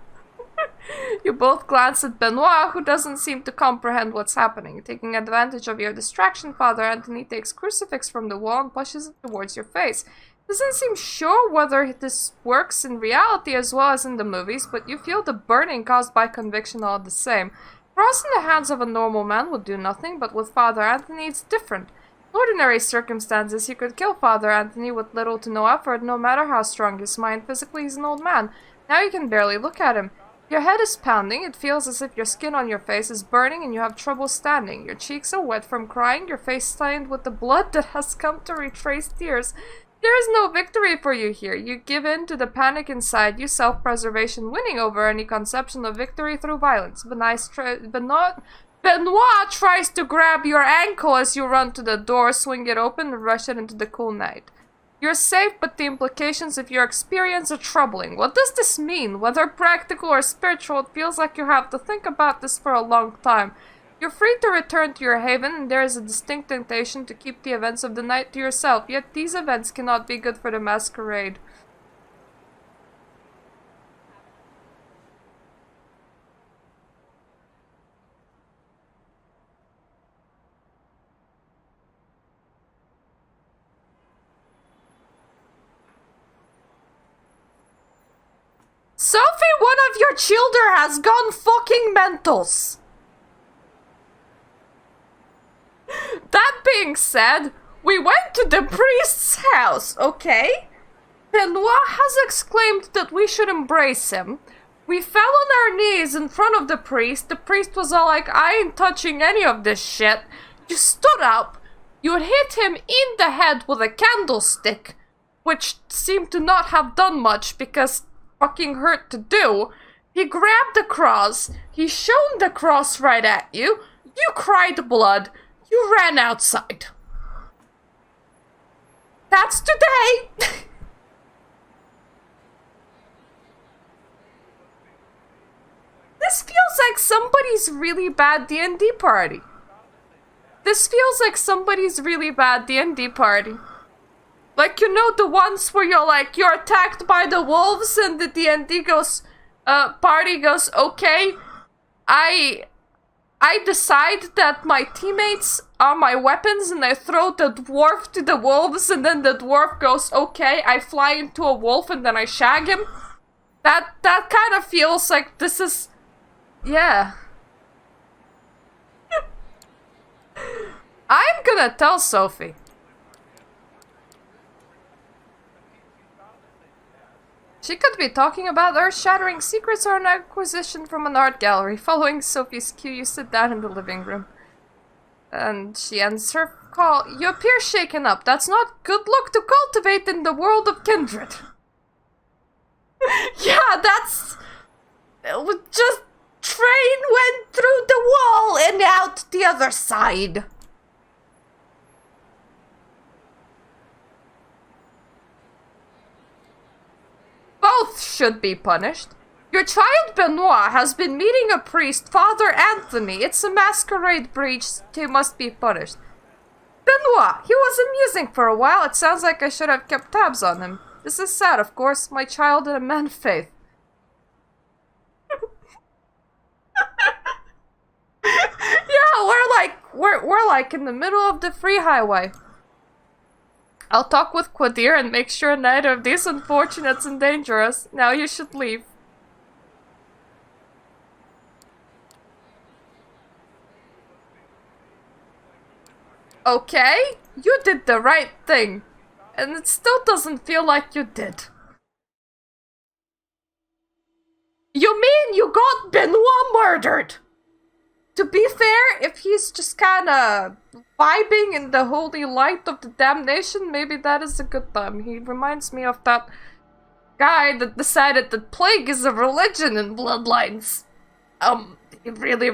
You both glance at Benoit, who doesn't seem to comprehend what's happening. Taking advantage of your distraction, Father Anthony takes crucifix from the wall and pushes it towards your face. Doesn't seem sure whether this works in reality as well as in the movies, but you feel the burning caused by conviction all the same. Cross in the hands of a normal man would do nothing, but with Father Anthony it's different. In ordinary circumstances, you could kill Father Anthony with little to no effort, no matter how strong his mind. Physically, he's an old man. Now you can barely look at him. Your head is pounding, it feels as if your skin on your face is burning and you have trouble standing. Your cheeks are wet from crying, your face stained with the blood that has come to retrace tears. There is no victory for you here. You give in to the panic inside you, self-preservation winning over any conception of victory through violence. Benoit tries to grab your ankle as you run to the door, swing it open, and rush it into the cool night. You're safe, but the implications of your experience are troubling. What does this mean? Whether practical or spiritual, it feels like you have to think about this for a long time. You're free to return to your haven, and there is a distinct temptation to keep the events of the night to yourself, yet these events cannot be good for the Masquerade. Sophie, one of your children has gone fucking mentals. That being said, we went to the priest's house, okay? Benoit has exclaimed that we should embrace him. We fell on our knees in front of the priest. The priest was all like, I ain't touching any of this shit. You stood up. You hit him in the head with a candlestick, which seemed to not have done much because fucking hurt to do. He grabbed the cross. He shone the cross right at you. You cried blood. You ran outside. That's today. This feels like somebody's really bad D&D party. This feels like somebody's really bad D&D party. Like, you know, the ones where you're attacked by the wolves and the D&D party goes, okay, I decide that my teammates are my weapons and I throw the dwarf to the wolves and then the dwarf goes, okay, I fly into a wolf and then I shag him. That kind of feels like this is... Yeah. I'm gonna tell Sophie. She could be talking about earth-shattering secrets or an acquisition from an art gallery. Following Sophie's cue, you sit down in the living room. And she ends her call. You appear shaken up. That's not good luck to cultivate in the world of kindred. Yeah, that's... Just... Train went through the wall and out the other side. Both should be punished. Your child Benoit has been meeting a priest, Father Anthony. It's a masquerade breach. He must be punished. Benoit, he was amusing for a while. It sounds like I should have kept tabs on him. This is sad, of course. My child and a man of faith. Yeah, we're like in the middle of the free highway. I'll talk with Quadir and make sure neither of these unfortunates endanger us. Now you should leave. Okay, you did the right thing. And it still doesn't feel like you did. You mean you got Benoit murdered? To be fair, if he's just kinda vibing in the holy light of the damnation, maybe that is a good time. He reminds me of that guy that decided that plague is a religion in Bloodlines. He really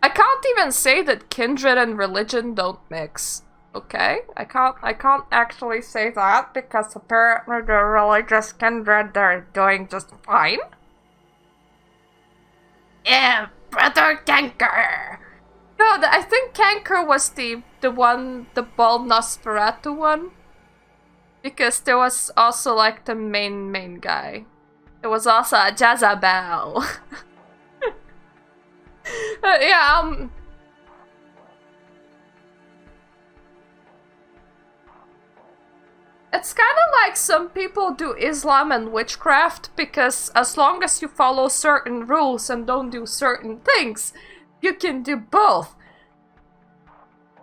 I can't even say that kindred and religion don't mix. Okay? I can't actually say that because apparently the religious kindred are doing just fine. Yeah, Brother Canker! No, I think Canker was the one, the bald Nosferatu one. Because there was also like the main guy. There was also a Jezebel. Yeah, it's kind of like some people do Islam and witchcraft, because as long as you follow certain rules and don't do certain things, you can do both.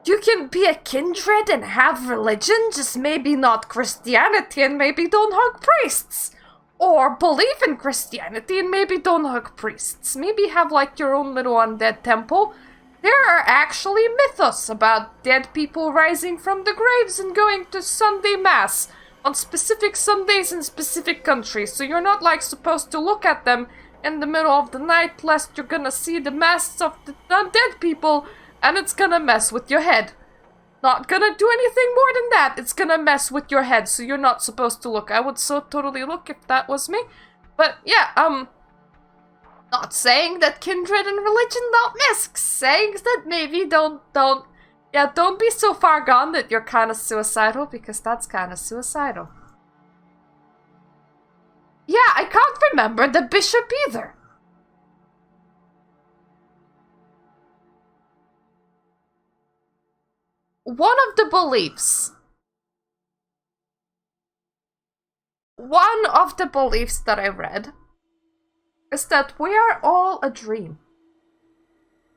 You can be a kindred and have religion, just maybe not Christianity and maybe don't hug priests. Or believe in Christianity and maybe don't hug priests. Maybe have like your own little undead temple. There are actually mythos about dead people rising from the graves and going to Sunday Mass on specific Sundays in specific countries. So you're not like supposed to look at them in the middle of the night lest you're gonna see the masks of the undead people and it's gonna mess with your head. Not gonna do anything more than that. It's gonna mess with your head, so you're not supposed to look. I would so totally look if that was me. But yeah, not saying that kindred and religion don't mix. Saying that maybe don't be so far gone that you're kind of suicidal, because that's kind of suicidal. Yeah, I can't remember the bishop either. One of the beliefs that I read is that we are all a dream.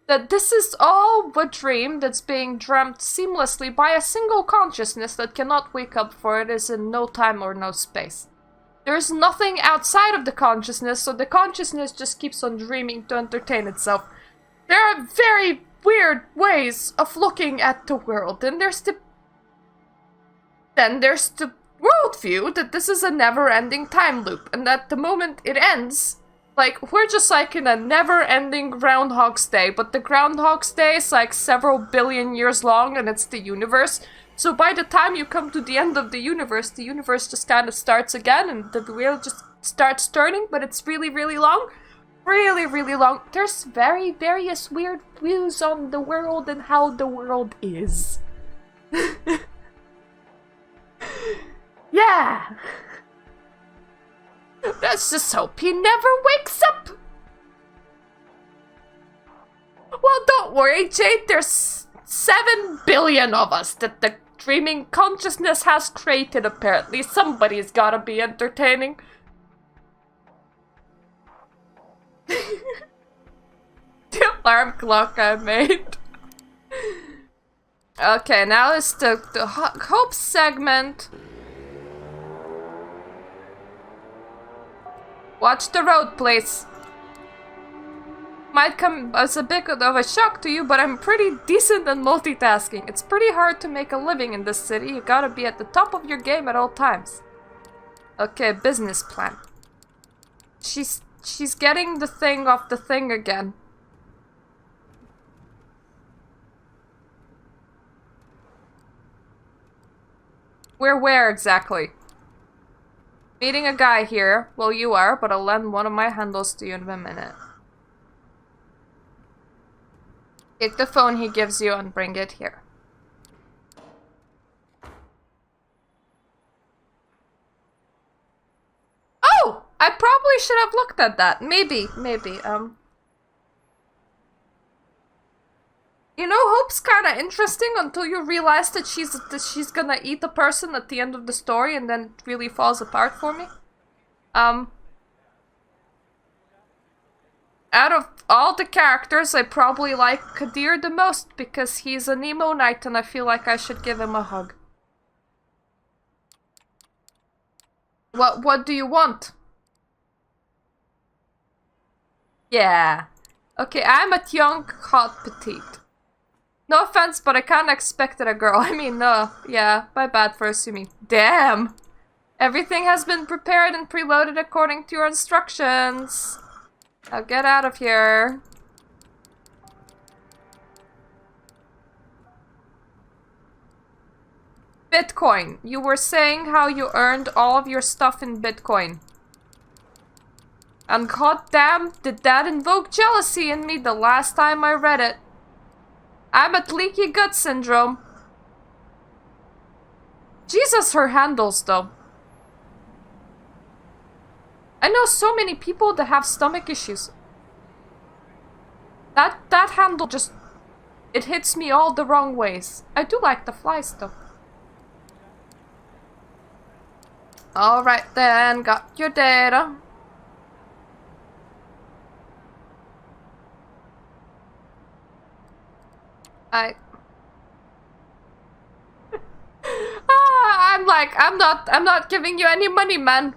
That this is all a dream that's being dreamt seamlessly by a single consciousness that cannot wake up, for it is in no time or no space. There's nothing outside of the consciousness, so the consciousness just keeps on dreaming to entertain itself. There are very weird ways of looking at the world, and there's the worldview that this is a never-ending time loop, and that the moment it ends, like, we're just like in a never-ending Groundhog's Day, but the Groundhog's Day is like several billion years long, and it's the universe. So by the time you come to the end of the universe just kind of starts again, and the wheel just starts turning, but it's really, really long. really, really long. There's various weird views on the world and how the world is. Yeah. Let's just hope he never wakes up. Well, don't worry, Jade. There's 7 billion of us that the dreaming consciousness has created, apparently. Somebody's gotta be entertaining. The alarm clock I made. Okay, now it's the hope segment. Watch the road, please. Might come as a bit of a shock to you, but I'm pretty decent at multitasking. It's pretty hard to make a living in this city. You gotta be at the top of your game at all times. Okay, business plan. She's getting the thing off the thing again. Where exactly? Meeting a guy here. Well, you are, but I'll lend one of my handles to you in a minute. Take the phone he gives you and bring it here. Oh! I probably should have looked at that. Maybe. You know, Hope's kinda interesting until you realize that she's gonna eat a person at the end of the story, and then it really falls apart for me. Out of all the characters, I probably like Kadir the most because he's an emo knight and I feel like I should give him a hug. What do you want? Yeah. Okay, I'm a young, hot, petite. No offense, but I kinda expected a girl. I mean, yeah, my bad for assuming. Damn! Everything has been prepared and preloaded according to your instructions. Now get out of here. Bitcoin. You were saying how you earned all of your stuff in Bitcoin. And goddamn, did that invoke jealousy in me the last time I read it. I'm at leaky gut syndrome. Jesus, her handles, though. I know so many people that have stomach issues. That handle just... It hits me all the wrong ways. I do like the flies, though. Alright then, got your data. I'm not giving you any money, man.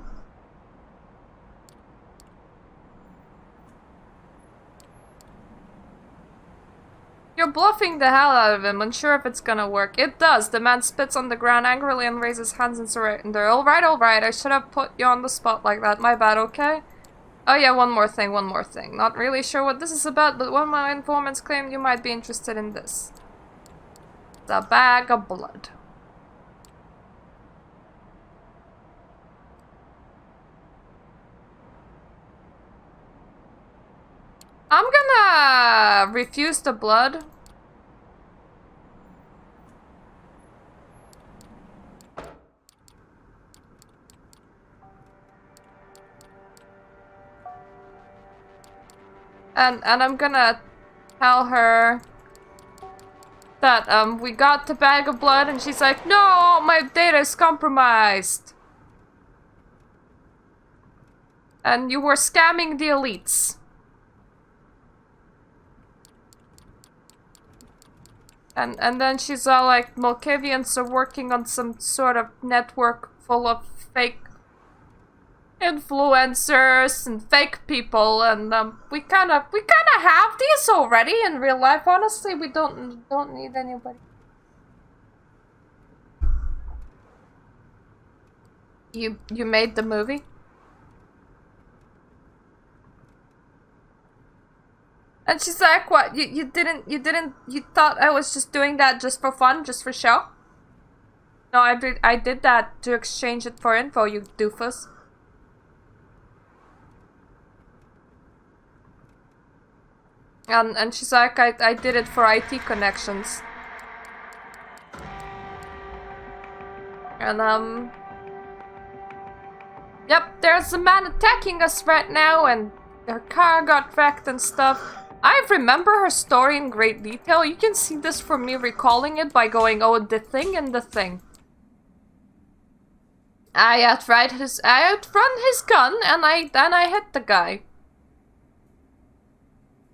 You're bluffing the hell out of him, unsure if it's gonna work. It does. The man spits on the ground angrily and raises hands in surrender. Alright, I should have put you on the spot like that. My bad, okay? Oh yeah, one more thing. Not really sure what this is about, but one of my informants claimed you might be interested in this. It's a bag of blood. I'm gonna refuse the blood. And I'm gonna tell her that we got the bag of blood, and she's like, no, my data is compromised. And you were scamming the elites. And then she's all like, Malkavians are working on some sort of network full of fake influencers and fake people, and we kind of have these already in real life. Honestly, we don't need anybody. You made the movie? And she's like, what? You thought I was just doing that just for fun, just for show? No, I did that to exchange it for info, you doofus. And she's like, I did it for IT connections. And, yep, there's a man attacking us right now, and her car got wrecked and stuff. I remember her story in great detail. You can see this from me recalling it by going, oh, the thing and the thing. I outrun his gun, and I hit the guy.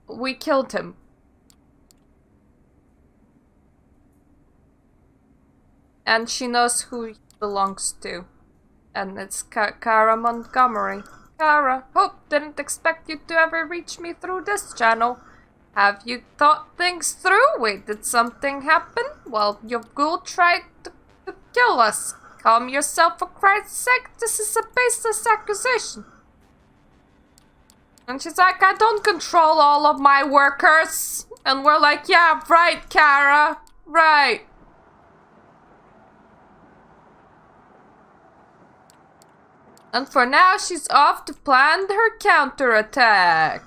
We killed him. And she knows who he belongs to. And it's Kara Montgomery. Kara, hope didn't expect you to ever reach me through this channel. Have you thought things through? Wait, did something happen? Well, your ghoul tried to kill us. Calm yourself, for Christ's sake. This is a baseless accusation. And she's like, I don't control all of my workers. And we're like, yeah, right, Kara. Right. And for now, she's off to plan her counterattack.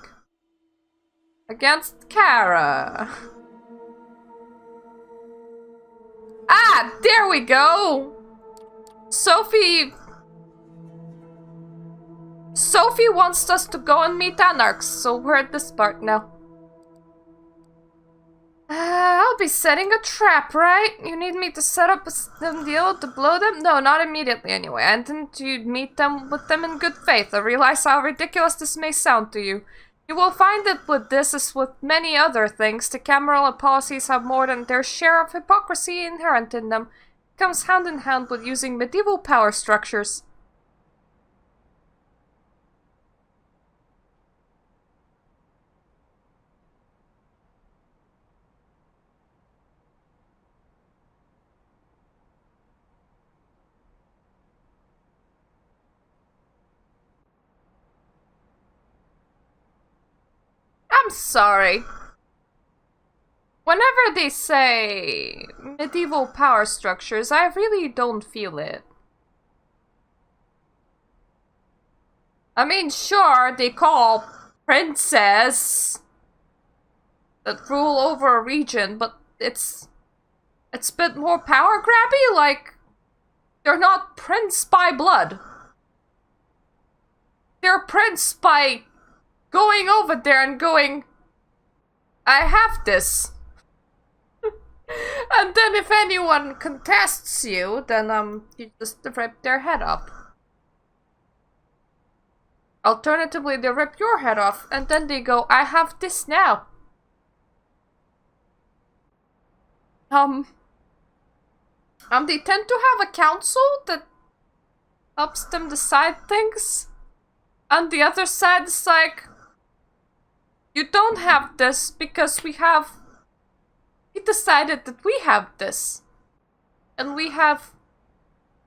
Against Kara. Ah, there we go. Sophie wants us to go and meet Anarchs, so we're at this part now. I'll be setting a trap, right? You need me to set up a deal to blow them? No, not immediately anyway. I intend to meet with them in good faith. I realize how ridiculous this may sound to you. You will find that with this, as with many other things, the Camarilla policies have more than their share of hypocrisy inherent in them. It comes hand in hand with using medieval power structures. I'm sorry. Whenever they say medieval power structures, I really don't feel it. I mean, sure, they call princes that rule over a region, but it's a bit more power grabby. Like, they're not prince by blood. They're prince by going over there and going, I have this. And then if anyone contests you, then you just rip their head off. Alternatively, they rip your head off, and then they go, I have this now. They tend to have a council that helps them decide things. And the other side is like, you don't have this because we decided that we have this. And we have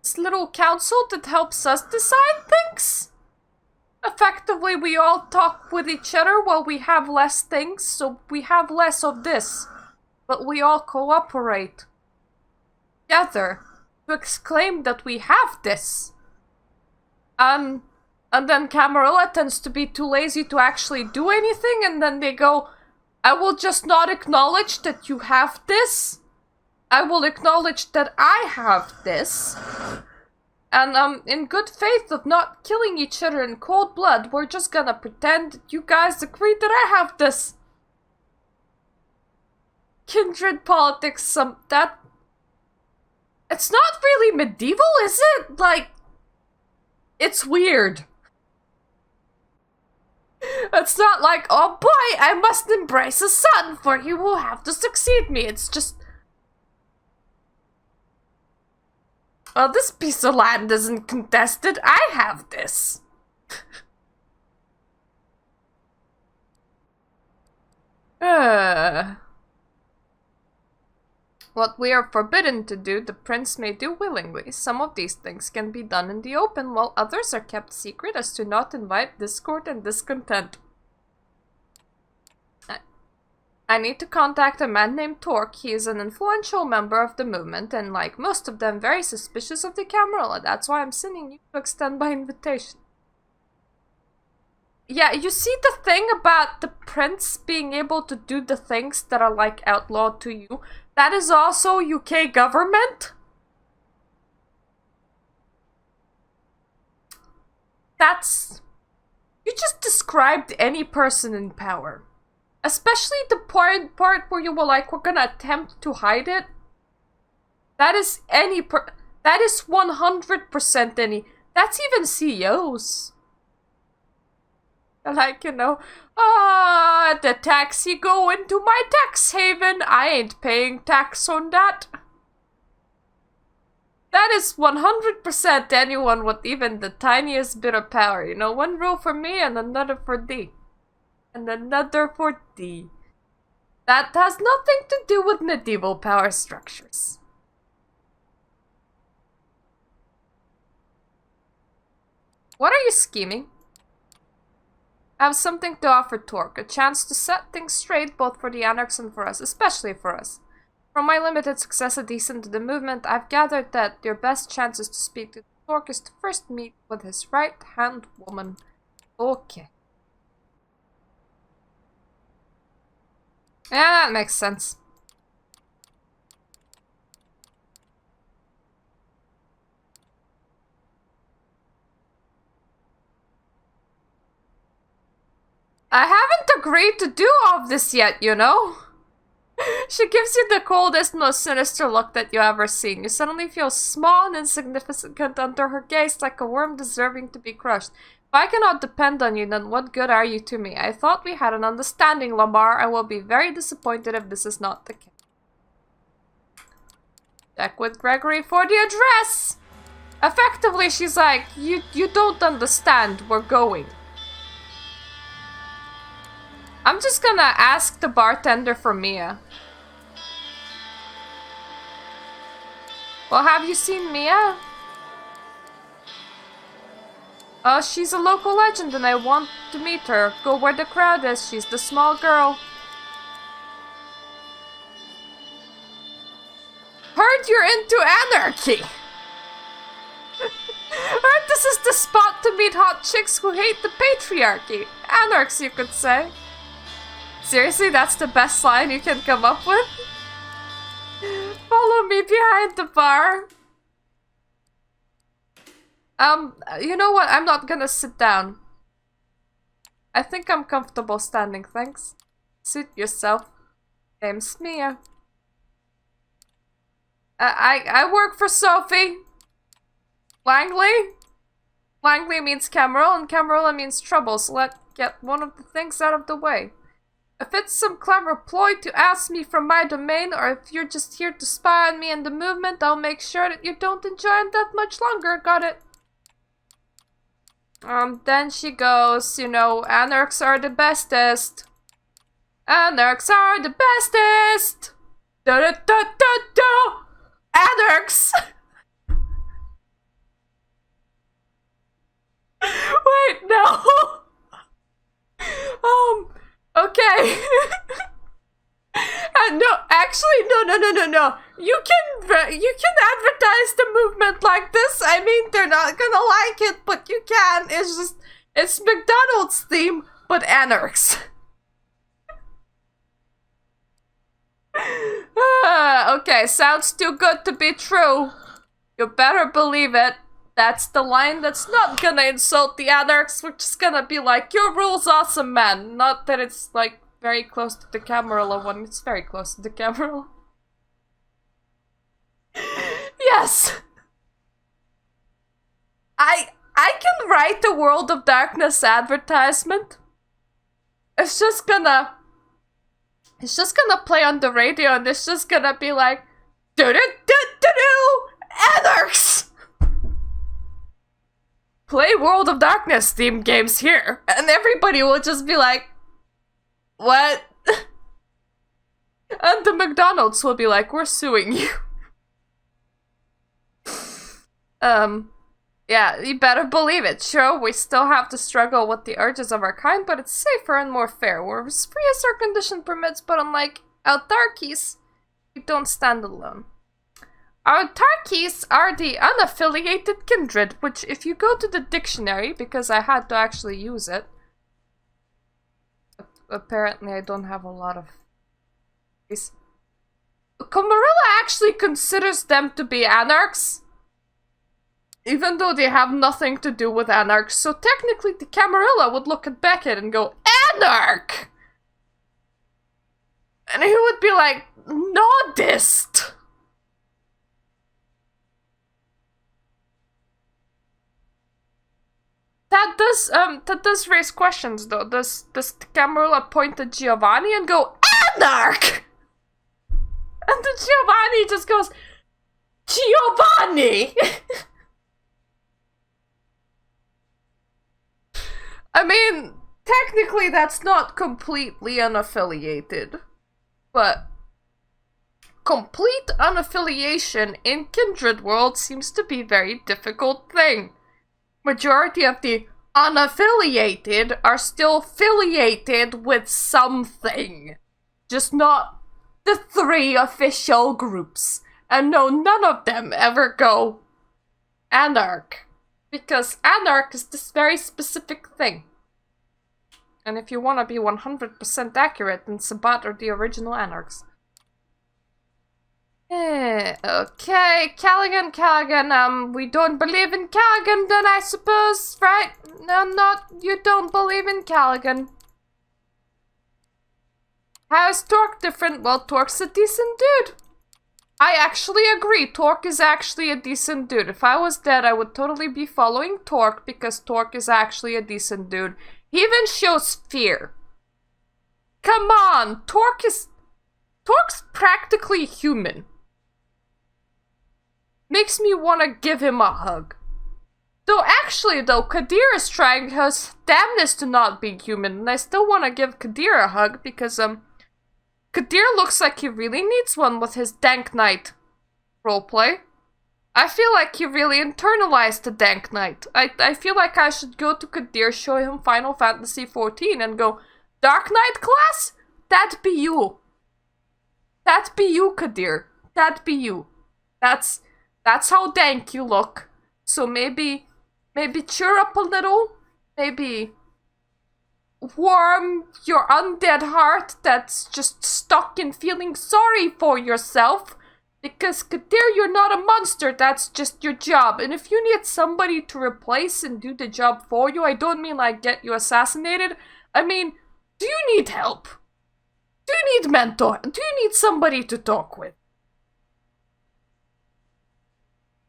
this little council that helps us decide things. Effectively, we all talk with each other while we have less things, so we have less of this. But we all cooperate together to exclaim that we have this. And then Camarilla tends to be too lazy to actually do anything, and then they go, I will just not acknowledge that you have this. I will acknowledge that I have this. And in good faith of not killing each other in cold blood, we're just gonna pretend that you guys agree that I have this. Kindred politics, that... It's not really medieval, is it? Like, it's weird. It's not like, oh boy, I must embrace a son, for he will have to succeed me. It's just... Well, this piece of land isn't contested. I have this. What we are forbidden to do, the prince may do willingly. Some of these things can be done in the open, while others are kept secret as to not invite discord and discontent. I need to contact a man named Torque. He is an influential member of the movement, and like most of them, very suspicious of the Camarilla. That's why I'm sending you to extend my invitation. Yeah, you see the thing about the prince being able to do the things that are like outlawed to you? That is also UK government. That's... You just described any person in power. Especially the part where you were like, we're gonna attempt to hide it. That is that is 100% any... That's even CEOs. Like, you know, the taxi go into my tax haven. I ain't paying tax on that. That is 100% anyone with even the tiniest bit of power. You know, one rule for me and another for thee. And another for thee. That has nothing to do with medieval power structures. What are you scheming? I have something to offer Torque, a chance to set things straight both for the Anarchs and for us, especially for us. From my limited success adjacent to the movement, I've gathered that your best chances to speak to Torque is to first meet with his right-hand woman. Okay. Yeah, that makes sense. I haven't agreed to do all of this yet, you know? She gives you the coldest, most sinister look that you ever seen. You suddenly feel small and insignificant under her gaze, like a worm deserving to be crushed. If I cannot depend on you, then what good are you to me? I thought we had an understanding, Lamar. I will be very disappointed if this is not the case. Check with Gregory for the address! Effectively, she's like, you don't understand. We're going. I'm just gonna ask the bartender for Mia. Well, have you seen Mia? She's a local legend and I want to meet her. Go where the crowd is. She's the small girl. Heard you're into anarchy. Heard this is the spot to meet hot chicks who hate the patriarchy. Anarchs, you could say. Seriously, that's the best line you can come up with? Follow me behind the bar. You know what? I'm not gonna sit down. I think I'm comfortable standing, thanks. Suit yourself. Name's Mia. I work for Sophie. Langley? Langley means Camarilla, and Camarilla means trouble, so let's get one of the things out of the way. If it's some clever ploy to oust me from my domain, or if you're just here to spy on me and the movement, I'll make sure that you don't enjoy it that much longer, got it? Then she goes, you know, Anarchs are the bestest. Anarchs are the bestest! Da-da-da-da-da! Anarchs! Wait, no! Okay. No, actually, no. You can advertise the movement like this. I mean, they're not gonna like it, but you can. It's McDonald's theme, but anarchs. Okay, sounds too good to be true. You better believe it. That's the line that's not gonna insult the anarchs, which is gonna be like, your rule's awesome, man. Not that it's, like, very close to the Camarilla one. It's very close to the Camarilla. Yes! I can write a World of Darkness advertisement. It's just gonna play on the radio and it's just gonna be like, do-do-do-do-do! Anarchs! Play World of Darkness themed games here. And everybody will just be like, what? And the McDonald's will be like, we're suing you. Yeah, you better believe it. Sure, we still have to struggle with the urges of our kind, but it's safer and more fair. We're as free as our condition permits, but unlike autarkies, we don't stand alone. Autarkies are the unaffiliated kindred, which if you go to the dictionary, because I had to actually use it, apparently I don't have a lot of these. Camarilla actually considers them to be anarchs, even though they have nothing to do with anarchs. So technically the Camarilla would look at Beckett and go, "Anarch!" And he would be like, "Nodist!" That does raise questions though. Does the Camarilla point at Giovanni and go, "Anarch!" And then Giovanni just goes, "Giovanni!" I mean, technically that's not completely unaffiliated, but complete unaffiliation in Kindred World seems to be a very difficult thing. Majority of the unaffiliated are still affiliated with something, just not the 3 official groups. And no, none of them ever go Anarch, because Anarch is this very specific thing. And if you want to be 100% accurate, then Sabat are the original Anarchs. Okay, Callaghan, we don't believe in Callaghan then, I suppose, right? No, you don't believe in Callaghan. How is Torque different? Well, Torque's a decent dude. I actually agree, Torque is actually a decent dude. If I was dead, I would totally be following Torque, because Torque is actually a decent dude. He even shows fear. Come on, Torque's practically human. Makes me want to give him a hug. Though actually though, Kadir is trying his damnness to not be human, and I still want to give Kadir a hug because Kadir looks like he really needs one with his Dank Knight roleplay. I feel like he really internalized the Dank Knight. I feel like I should go to Kadir, show him Final Fantasy XIV and go, "Dark Knight class? That be you. That be you, Kadir. That be you. That's how dank you look. So maybe cheer up a little. Maybe warm your undead heart that's just stuck in feeling sorry for yourself. Because Kadir, you're not a monster, that's just your job. And if you need somebody to replace and do the job for you, I don't mean like get you assassinated. I mean, do you need help? Do you need mentor? Do you need somebody to talk with?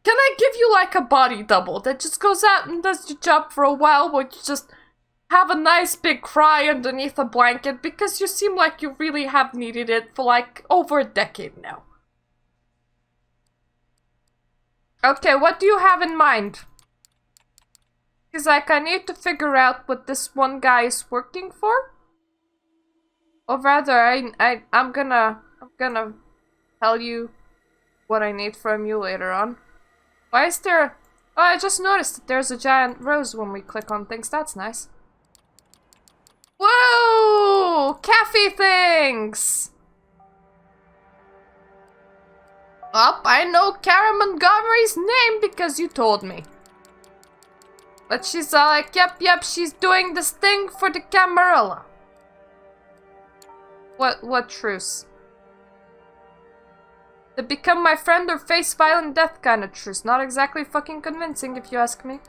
Can I give you like a body double that just goes out and does your job for a while while you just have a nice big cry underneath a blanket, because you seem like you really have needed it for like over a decade now. Okay, what do you have in mind? Because like I need to figure out what this one guy is working for. Or rather, I'm gonna tell you what I need from you later on. Why is there... Oh, I just noticed that there's a giant rose when we click on things. That's nice. Whoa! Cafe things! Up, I know Kara Montgomery's name because you told me. But she's like, yep, she's doing this thing for the Camarilla. What truce? To become my friend or face violent death kind of truce. Not exactly fucking convincing if you ask me.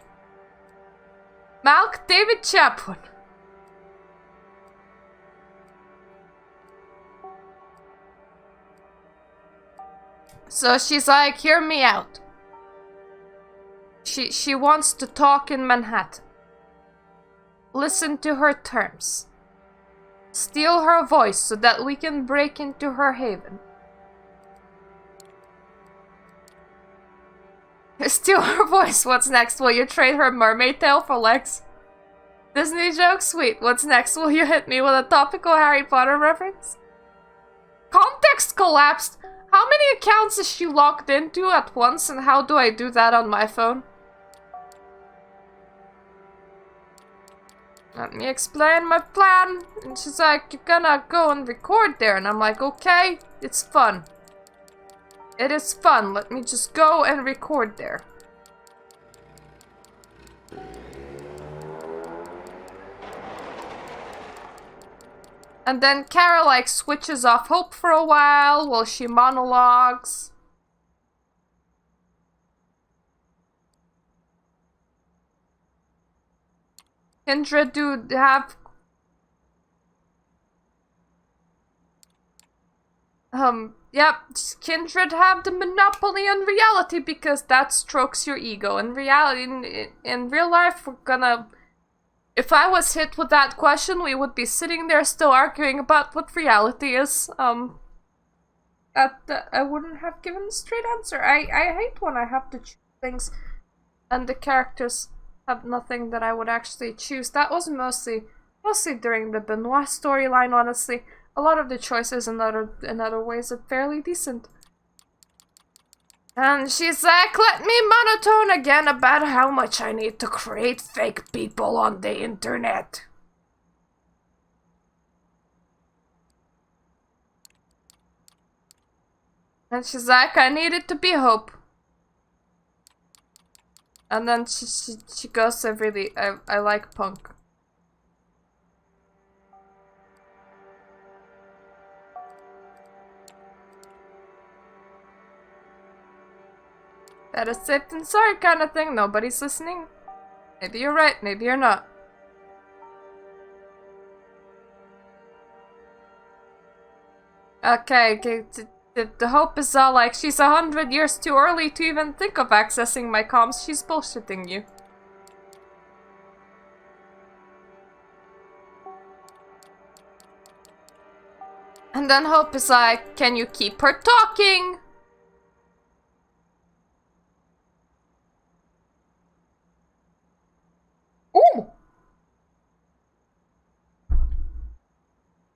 Malk David Chapwood. So she's like, hear me out. She wants to talk in Manhattan. Listen to her terms. Steal her voice so that we can break into her haven. Steal her voice. What's next? Will you trade her mermaid tail for legs? Disney joke? Sweet. What's next? Will you hit me with a topical Harry Potter reference? Context collapsed. How many accounts is she logged into at once, and how do I do that on my phone? Let me explain my plan. And she's like, you're gonna go and record there. And I'm like, okay, it's fun. It is fun. Let me just go and record there. And then Kara, like, switches off Hope for a while she monologues. Kindred do have... Yep, Kindred have the monopoly on reality because that strokes your ego. In reality, in real life, we're gonna... If I was hit with that question, we would be sitting there still arguing about what reality is. I wouldn't have given a straight answer. I hate when I have to choose things and the characters have nothing that I would actually choose. That was mostly during the Benoit storyline, honestly. A lot of the choices in other ways are fairly decent. And she's like, let me monotone again about how much I need to create fake people on the internet. And she's like, I need it to be Hope. And then she goes to really, I like punk. That is safe and sorry kind of thing. Nobody's listening. Maybe you're right, maybe you're not. Okay, the Hope is all like, she's 100 years too early to even think of accessing my comms. She's bullshitting you. And then Hope is like, can you keep her talking? Ooh!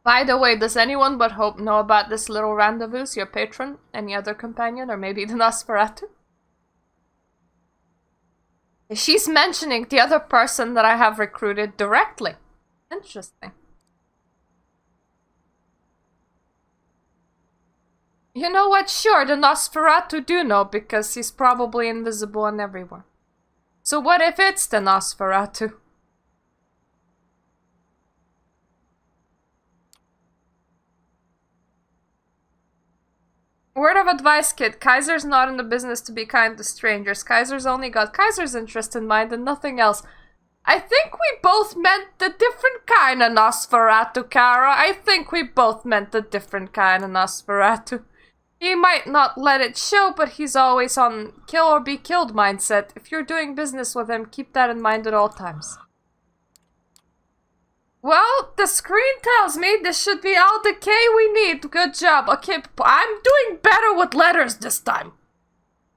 By the way, does anyone but Hope know about this little rendezvous? Your patron? Any other companion? Or maybe the Nosferatu? She's mentioning the other person that I have recruited directly. Interesting. You know what? Sure, the Nosferatu do know because he's probably invisible and everywhere. So what if it's the Nosferatu? Word of advice, kid. Kaiser's not in the business to be kind to strangers. Kaiser's only got Kaiser's interest in mind and nothing else. I think we both meant the different kind of Nosferatu, Kara. I think we both meant the different kind of Nosferatu. He might not let it show, but he's always on kill or be killed mindset. If you're doing business with him, keep that in mind at all times. Well, the screen tells me this should be all the K we need. Good job. Okay, I'm doing better with letters this time.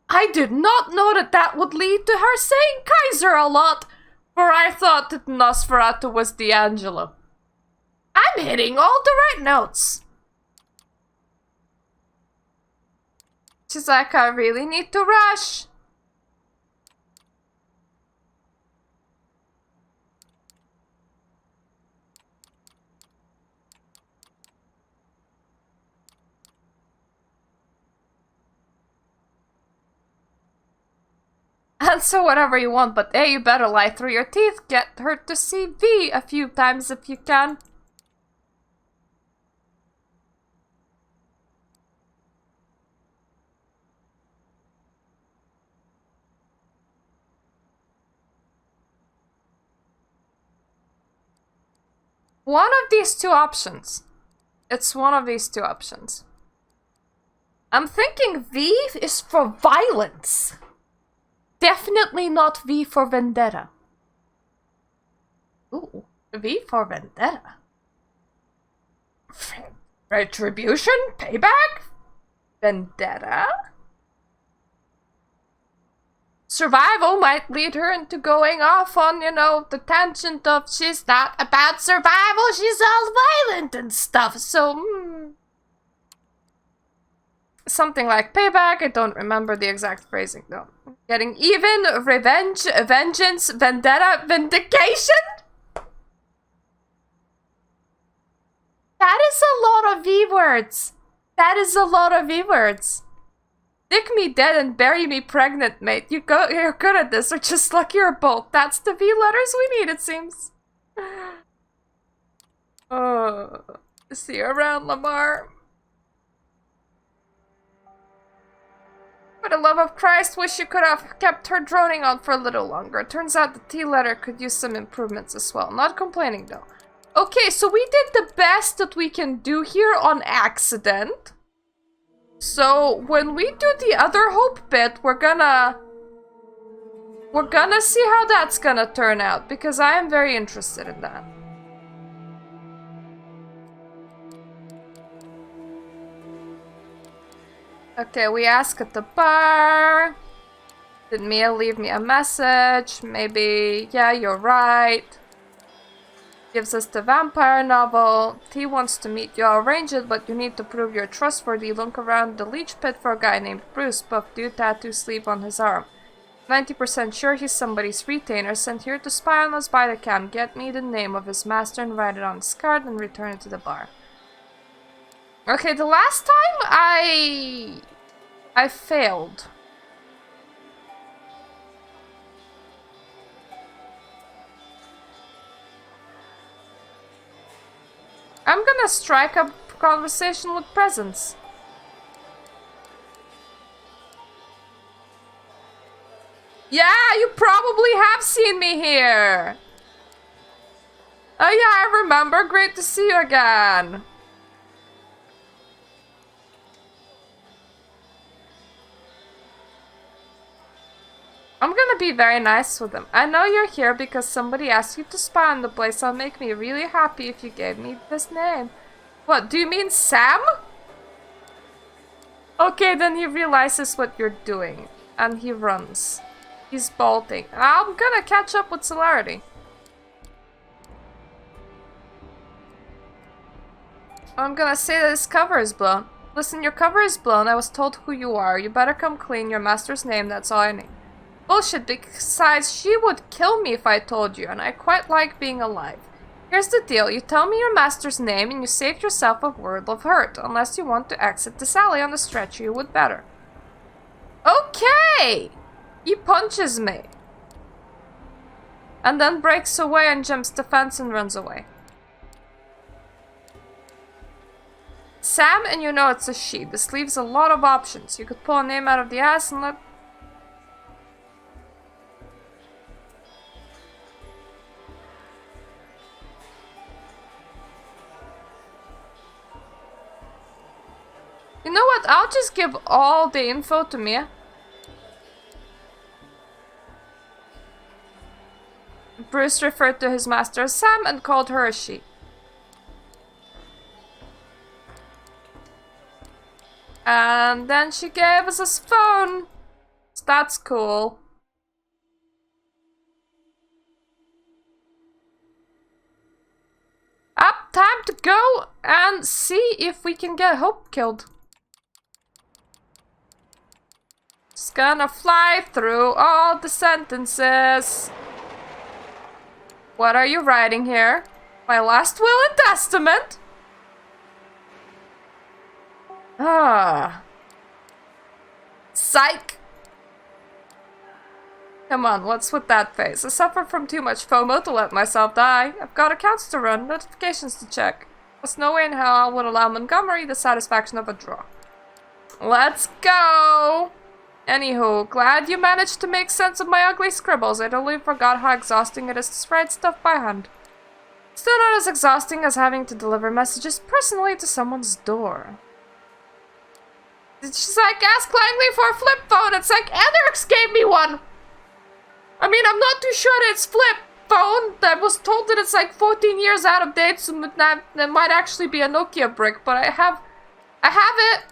I did not know that would lead to her saying Kaiser a lot, for I thought that Nosferatu was D'Angelo. I'm hitting all the right notes. She's like, I really need to rush. And so whatever you want, but hey, you better lie through your teeth. Get her to see V a few times if you can. One of these two options. It's one of these two options. I'm thinking V is for violence. Definitely not V for vendetta. Ooh, V for vendetta. Retribution? Payback? Vendetta? Survival might lead her into going off on, you know, the tangent of she's not about survival, she's all violent and stuff, so, something like payback, I don't remember the exact phrasing though. Getting even, revenge, vengeance, vendetta, vindication? That is a lot of V words. That is a lot of V words. Stick me dead and bury me pregnant, mate. You're good at this, or just lucky or both. That's the V letters we need, it seems. See you around, Lamar. For the love of Christ, wish you could have kept her droning on for a little longer. Turns out the tea letter could use some improvements as well. Not complaining, though. Okay, so we did the best that we can do here on accident. So, when we do the other hope bit, we're gonna see how that's gonna turn out, because I am very interested in that. Okay, we ask at the bar. Did Mia leave me a message? Maybe, yeah, you're right. Gives us the vampire novel. T wants to meet you. I'll arrange it, but you need to prove you're trustworthy. Look around the leech pit for a guy named Bruce. Buff dude, tattoo sleeve on his arm. 90% sure he's somebody's retainer, sent here to spy on us by the camp. Get me the name of his master and write it on his card and return it to the bar. Okay, the last time I failed. I'm gonna strike up conversation with presents. Yeah, you probably have seen me here. Oh yeah, I remember. Great to see you again. I'm gonna be very nice with him. I know you're here because somebody asked you to spy on the place. It'll make me really happy if you gave me this name. What, do you mean Sam? Okay, then he realizes what you're doing. And he runs. He's bolting. I'm gonna catch up with celerity. I'm gonna say that his cover is blown. Listen, your cover is blown. I was told who you are. You better come clean. Your master's name, that's all I need. Bullshit, besides, she would kill me if I told you, and I quite like being alive. Here's the deal, you tell me your master's name and you save yourself a world of hurt. Unless you want to exit this alley on the stretcher, you would better. Okay! He punches me. And then breaks away and jumps the fence and runs away. Sam, and you know it's a she. This leaves a lot of options. You could pull a name out of the ass and let... You know what? I'll just give all the info to Mia. Bruce referred to his master as Sam and called her a she. And then she gave us his phone. So that's cool. Up, time to go and see if we can get Hope killed. Just gonna fly through all the sentences. What are you writing here? My last will and testament? Ah. Psych. Come on, what's with that face? I suffer from too much FOMO to let myself die. I've got accounts to run, notifications to check. There's no way in hell I would allow Montgomery the satisfaction of a draw. Let's go! Anywho, glad you managed to make sense of my ugly scribbles. I totally forgot how exhausting it is to write stuff by hand. Still not as exhausting as having to deliver messages personally to someone's door. She's like, ask Langley for a flip phone. It's like, Hendrix gave me one. I mean, I'm not too sure that it's flip phone. I was told that it's like 14 years out of date, so that might actually be a Nokia brick, but I have it.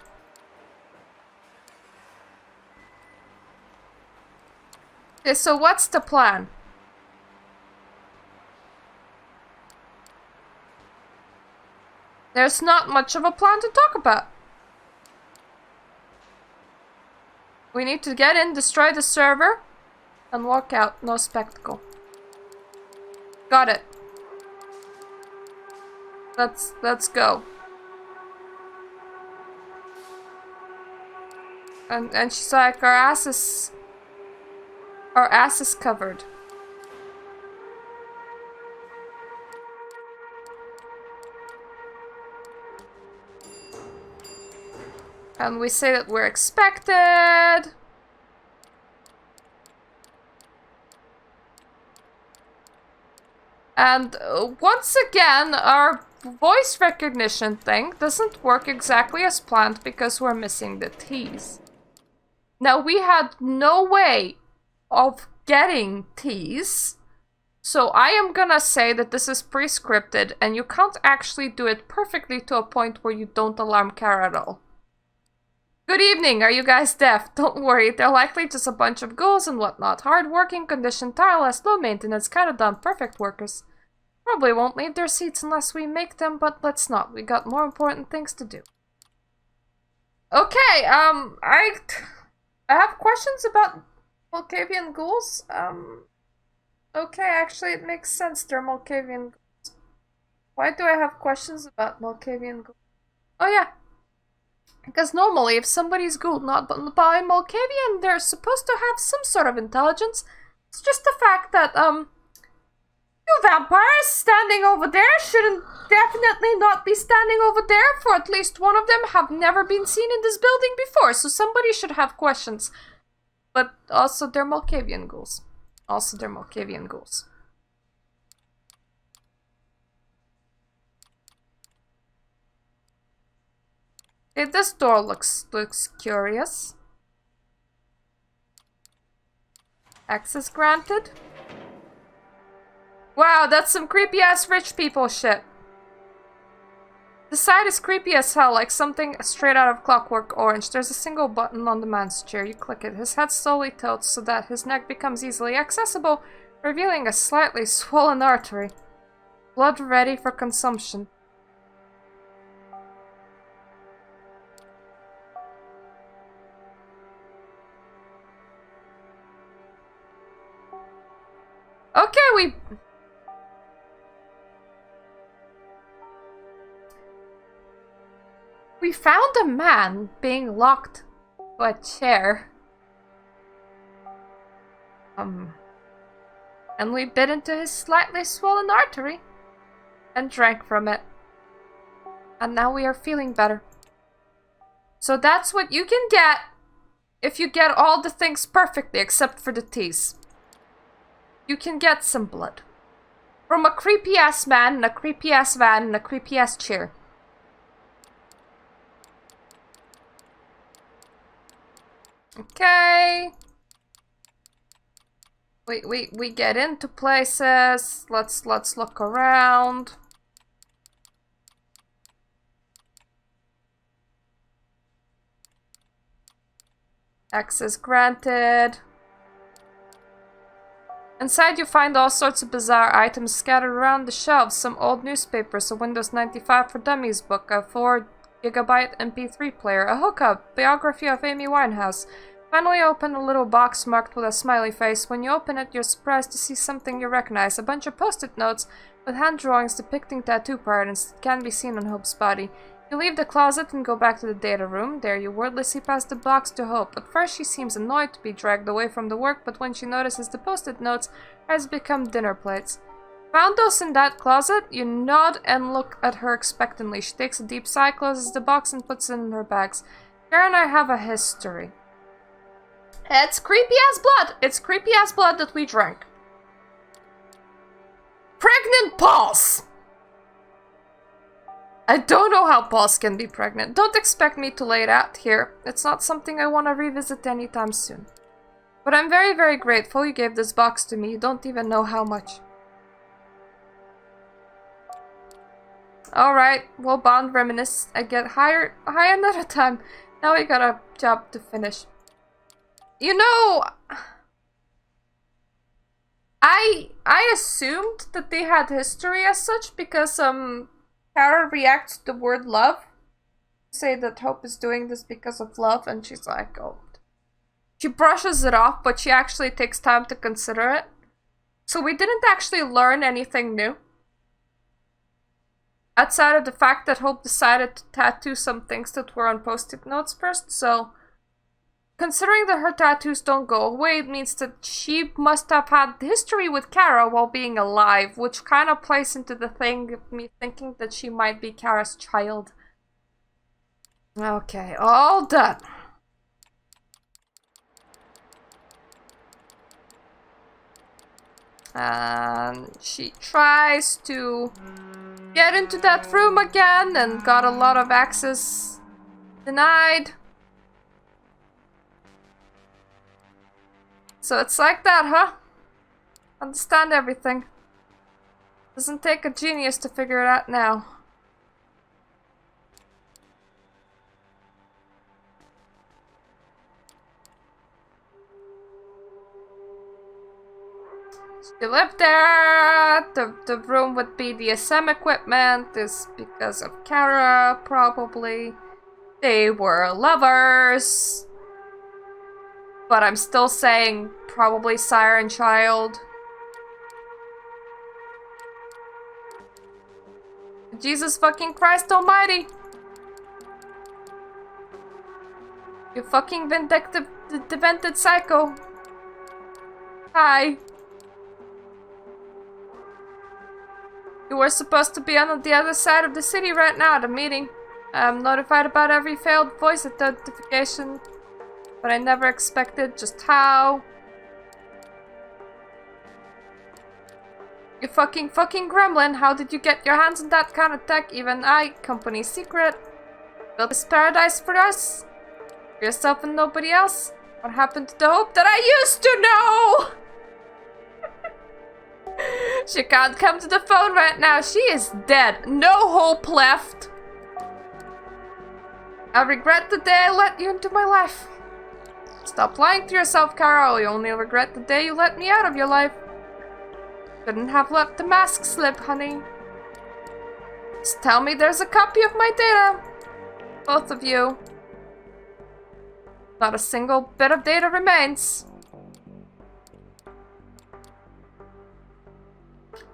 Okay, so what's the plan? There's not much of a plan to talk about. We need to get in, destroy the server, and walk out. No spectacle. Got it. Let's go. And she's like, our ass is covered. And we say that we're expected. And once again, our voice recognition thing doesn't work exactly as planned because we're missing the T's. Now, we had no way of getting T's, so I am gonna say that this is pre-scripted and you can't actually do it perfectly to a point where you don't alarm Kara at all. Good evening, are you guys deaf? Don't worry, they're likely just a bunch of ghouls and whatnot. Hard-working, conditioned, tireless, low-maintenance, kinda dumb, perfect workers. Probably won't leave their seats unless we make them, but let's not. We got more important things to do. Okay, I have questions about Malkavian ghouls. Okay, actually it makes sense, they're Malkavian ghouls. Why do I have questions about Malkavian ghouls? Oh yeah. Because normally, if somebody's ghoul not by Malkavian, they're supposed to have some sort of intelligence. It's just the fact that, you vampires standing over there shouldn't definitely not be standing over there, for at least one of them have never been seen in this building before, so somebody should have questions. But also, they're Malkavian ghouls. Okay, this door looks curious. Access granted. Wow, that's some creepy-ass rich people shit. The side is creepy as hell, like something straight out of Clockwork Orange. There's a single button on the man's chair. You click it. His head slowly tilts so that his neck becomes easily accessible, revealing a slightly swollen artery. Blood ready for consumption. Okay, we found a man being locked to a chair. And we bit into his slightly swollen artery and drank from it. And now we are feeling better. So that's what you can get if you get all the things perfectly except for the T's. You can get some blood. From a creepy-ass man in a creepy-ass van in a creepy-ass chair. Okay. We get into places. Let's look around. Access granted. Inside you find all sorts of bizarre items scattered around the shelves. Some old newspapers, a Windows 95 for Dummies book, a 4GB MP3 player, a hookup, biography of Amy Winehouse. Finally open a little box marked with a smiley face. When you open it, you're surprised to see something you recognize. A bunch of post-it notes with hand drawings depicting tattoo patterns that can be seen on Hope's body. You leave the closet and go back to the data room. There you wordlessly pass the box to Hope. At first she seems annoyed to be dragged away from the work, but when she notices the post-it notes has become dinner plates. Found those in that closet? You nod and look at her expectantly. She takes a deep sigh, closes the box and puts it in her bags. Kara and I have a history. It's creepy as blood! It's creepy as blood that we drank. Pregnant pause! I don't know how Paws can be pregnant. Don't expect me to lay it out here. It's not something I want to revisit anytime soon. But I'm very, very grateful you gave this box to me. You don't even know how much. Alright, we'll bond, reminisce, and get high another time. Now we got a job to finish. You know, I assumed that they had history as such because, Kara reacts to the word love. Say that Hope is doing this because of love, and she's like, oh. She brushes it off, but she actually takes time to consider it. So we didn't actually learn anything new. Outside of the fact that Hope decided to tattoo some things that were on post-it notes first, so... Considering that her tattoos don't go away, it means that she must have had history with Kara while being alive, which kind of plays into the thing of me thinking that she might be Kara's child. Okay, all done. And she tries to get into that room again and got a lot of access denied. So it's like that, huh? Understand everything. Doesn't take a genius to figure it out now. She lived there. The room with BDSM equipment is because of Kara, probably. They were lovers. But I'm still saying probably sire and child. Jesus fucking Christ almighty. You fucking vindictive, demented psycho. Hi. You were supposed to be on the other side of the city right now at a meeting. I'm notified about every failed voice identification, but I never expected just how. You fucking gremlin, how did you get your hands on that kind of tech? Even I, company secret. Built this paradise for us? For yourself and nobody else? What happened to the hope that I used to know? She can't come to the phone right now. She is dead. No hope left. I regret the day I let you into my life. Stop lying to yourself, Carol. You only regret the day you let me out of your life. Shouldn't have let the mask slip, honey. Just tell me there's a copy of my data. Both of you. Not a single bit of data remains.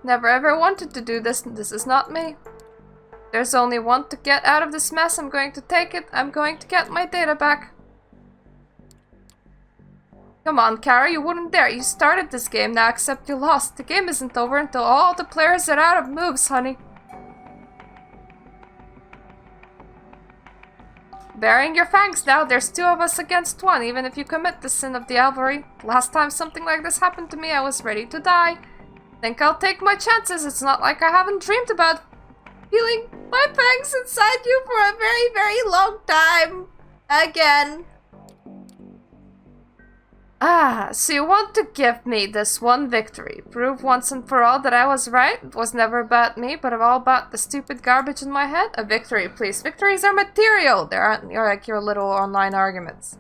Never ever wanted to do this. This is not me. There's only one to get out of this mess. I'm going to take it. I'm going to get my data back. Come on, Kara, you wouldn't dare. You started this game, now accept you lost. The game isn't over until all the players are out of moves, honey. Bearing your fangs now, there's 2 of us against 1, even if you commit the sin of diablerie. Last time something like this happened to me, I was ready to die. Think I'll take my chances. It's not like I haven't dreamed about feeling my fangs inside you for a very, very long time. Again. Ah, so you want to give me this one victory. Prove once and for all that I was right. It was never about me, but all about the stupid garbage in my head. A victory, please. Victories are material. They aren't like your little online arguments.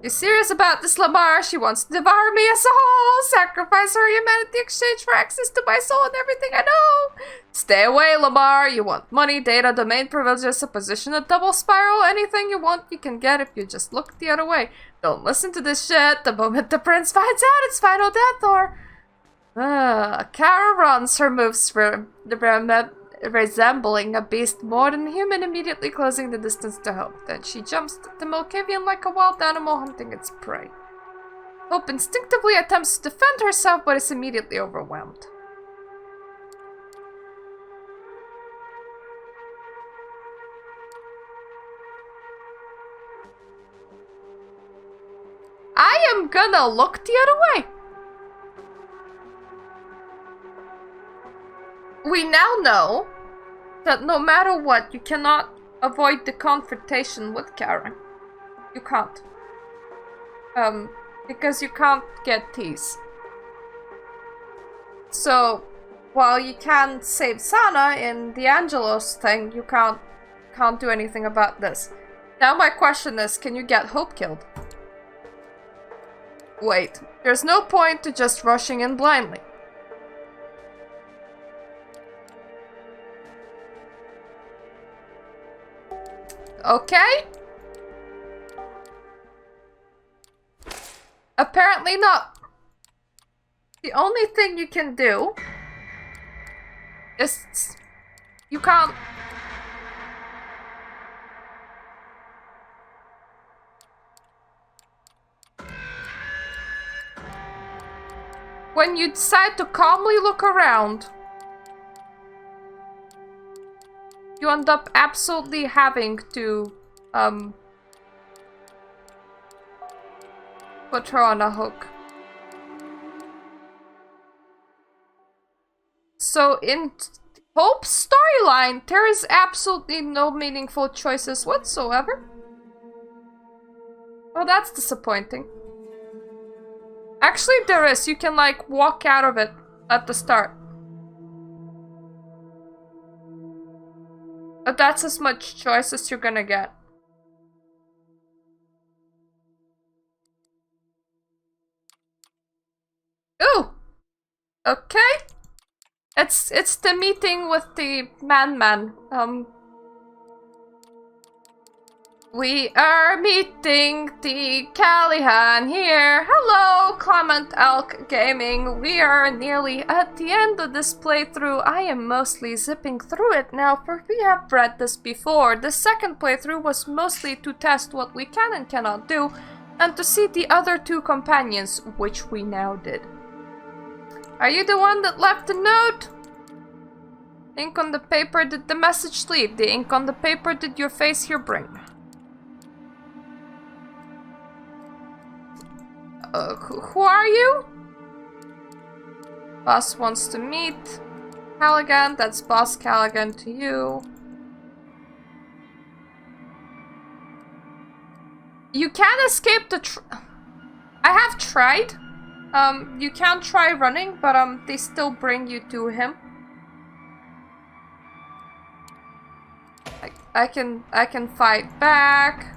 You serious about this, Lamar? She wants to devour me as a whole. Sacrifice her humanity in exchange for access to my soul and everything I know. Stay away, Lamar. You want money, data, domain privileges, a position, a double spiral. Anything you want, you can get if you just look the other way. Don't listen to this shit. The moment the prince finds out, it's final death or... Kara runs, her moves resembling a beast more than human, immediately closing the distance to Hope. Then she jumps at the Malkavian like a wild animal hunting its prey. Hope instinctively attempts to defend herself, but is immediately overwhelmed. I am gonna look the other way. We now know that no matter what, you cannot avoid the confrontation with Karen. You can't. Because you can't get teased. So, while you can save Sana in the Angelos thing, you can't do anything about this. Now my question is, can you get Hope killed? Wait, there's no point to just rushing in blindly. Okay? Apparently not. The only thing you can do is... You can't... When you decide to calmly look around, you end up absolutely having to put her on a hook. So in Hope's storyline, there is absolutely no meaningful choices whatsoever. Oh, that's disappointing. Actually, there is. You can, like, walk out of it at the start. But that's as much choice as you're gonna get. Ooh! Okay. It's the meeting with the man. We are meeting the Callahan here. Hello, Clement Elk Gaming. We are nearly at the end of this playthrough. I am mostly zipping through it now, for we have read this before. The second playthrough was mostly to test what we can and cannot do, and to see the other two companions, which we now did. Are you the one that left the note? Ink on the paper, did the message leave? The ink on the paper, did your face here bring? Who are you? Boss wants to meet Callaghan. That's Boss Callaghan to you. You can't escape the I have tried. You can try running, but they still bring you to him. I can fight back.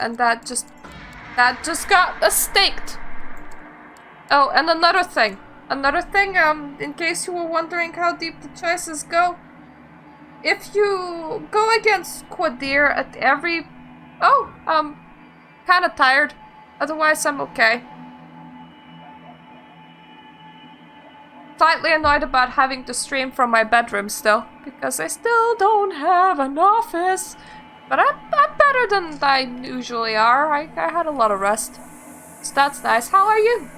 And that just got us staked. Oh, and another thing, in case you were wondering how deep the choices go, if you go against Quadir at every... Oh, kinda tired. Otherwise, I'm okay. Slightly annoyed about having to stream from my bedroom still, because I still don't have an office. But I'm better than I usually are. I had a lot of rest. So that's nice. How are you?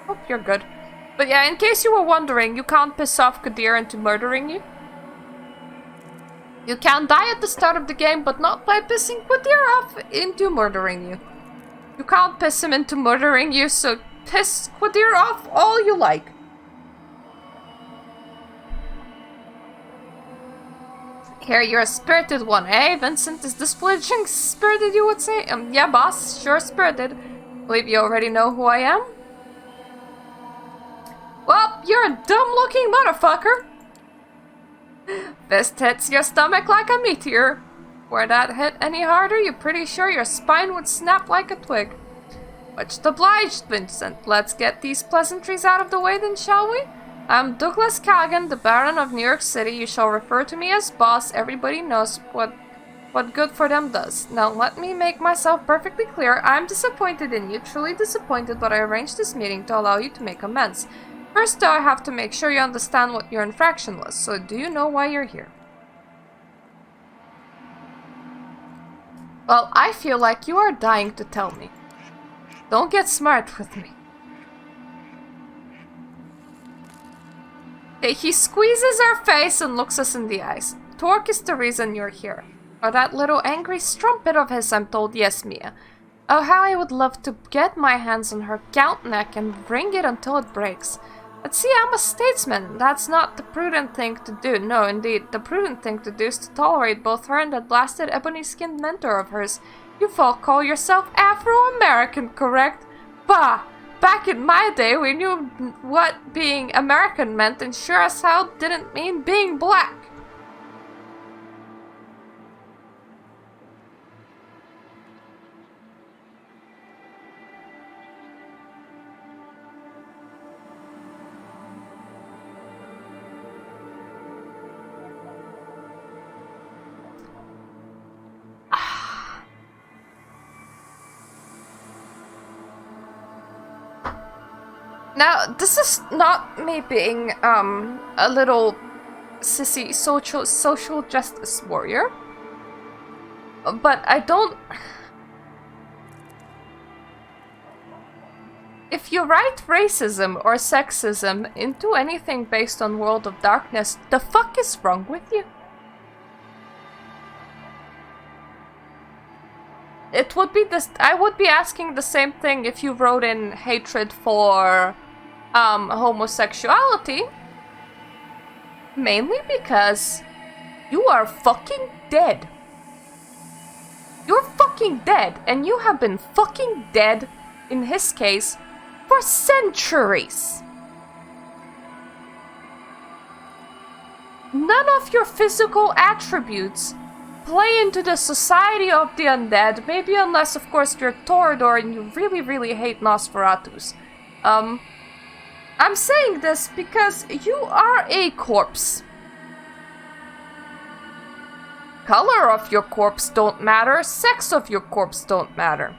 Hope you're good. But yeah, in case you were wondering, you can't piss off Qadir into murdering you. You can die at the start of the game, but not by pissing Qadir off into murdering you. You can't piss him into murdering you, so piss Qadir off all you like. Here, you're a spirited one, eh? Vincent, is this fledgling spirited, you would say? Yeah, boss, sure spirited. Believe you already know who I am? Well, you're a dumb-looking motherfucker. Fist hits your stomach like a meteor. Were that hit any harder, you're pretty sure your spine would snap like a twig. Much obliged, Vincent. Let's get these pleasantries out of the way then, shall we? I'm Douglas Callaghan, the Baron of New York City. You shall refer to me as boss. Everybody knows what good for them does. Now let me make myself perfectly clear. I'm disappointed in you, truly disappointed, but I arranged this meeting to allow you to make amends. First though, I have to make sure you understand what your infraction was. So do you know why you're here? Well, I feel like you are dying to tell me. Don't get smart with me. He squeezes our face and looks us in the eyes. Torque is the reason you're here. Or that little angry strumpet of his, I'm told. Yes, Mia. Oh, how I would love to get my hands on her gout neck and wring it until it breaks. But see, I'm a statesman. That's not the prudent thing to do. No, indeed. The prudent thing to do is to tolerate both her and that blasted ebony-skinned mentor of hers. You folk call yourself Afro-American, correct? Bah! Back in my day, we knew what being American meant, and sure as hell didn't mean being black. Now, this is not me being, a little sissy social justice warrior. But I don't... If you write racism or sexism into anything based on World of Darkness, the fuck is wrong with you? it would be this. I would be asking the same thing if you wrote in hatred for homosexuality. Mainly because you are fucking dead. You're fucking dead, and you have been fucking dead, in his case, for centuries. None of your physical attributes play into the society of the undead, maybe unless, of course, you're Torador and you really, really hate Nosferatus. I'm saying this because you are a corpse. Color of your corpse don't matter, sex of your corpse don't matter.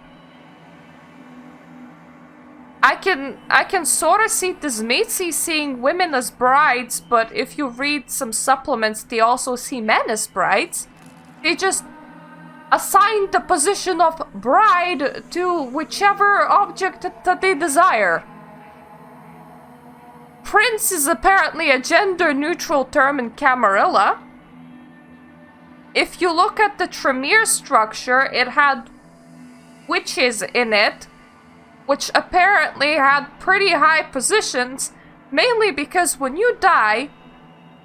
I can sort of see Desmetsi seeing women as brides, but if you read some supplements, they also see men as brides. They just assign the position of bride to whichever object that they desire. Prince is apparently a gender-neutral term in Camarilla. If you look at the Tremere structure, it had witches in it, which apparently had pretty high positions, mainly because when you die,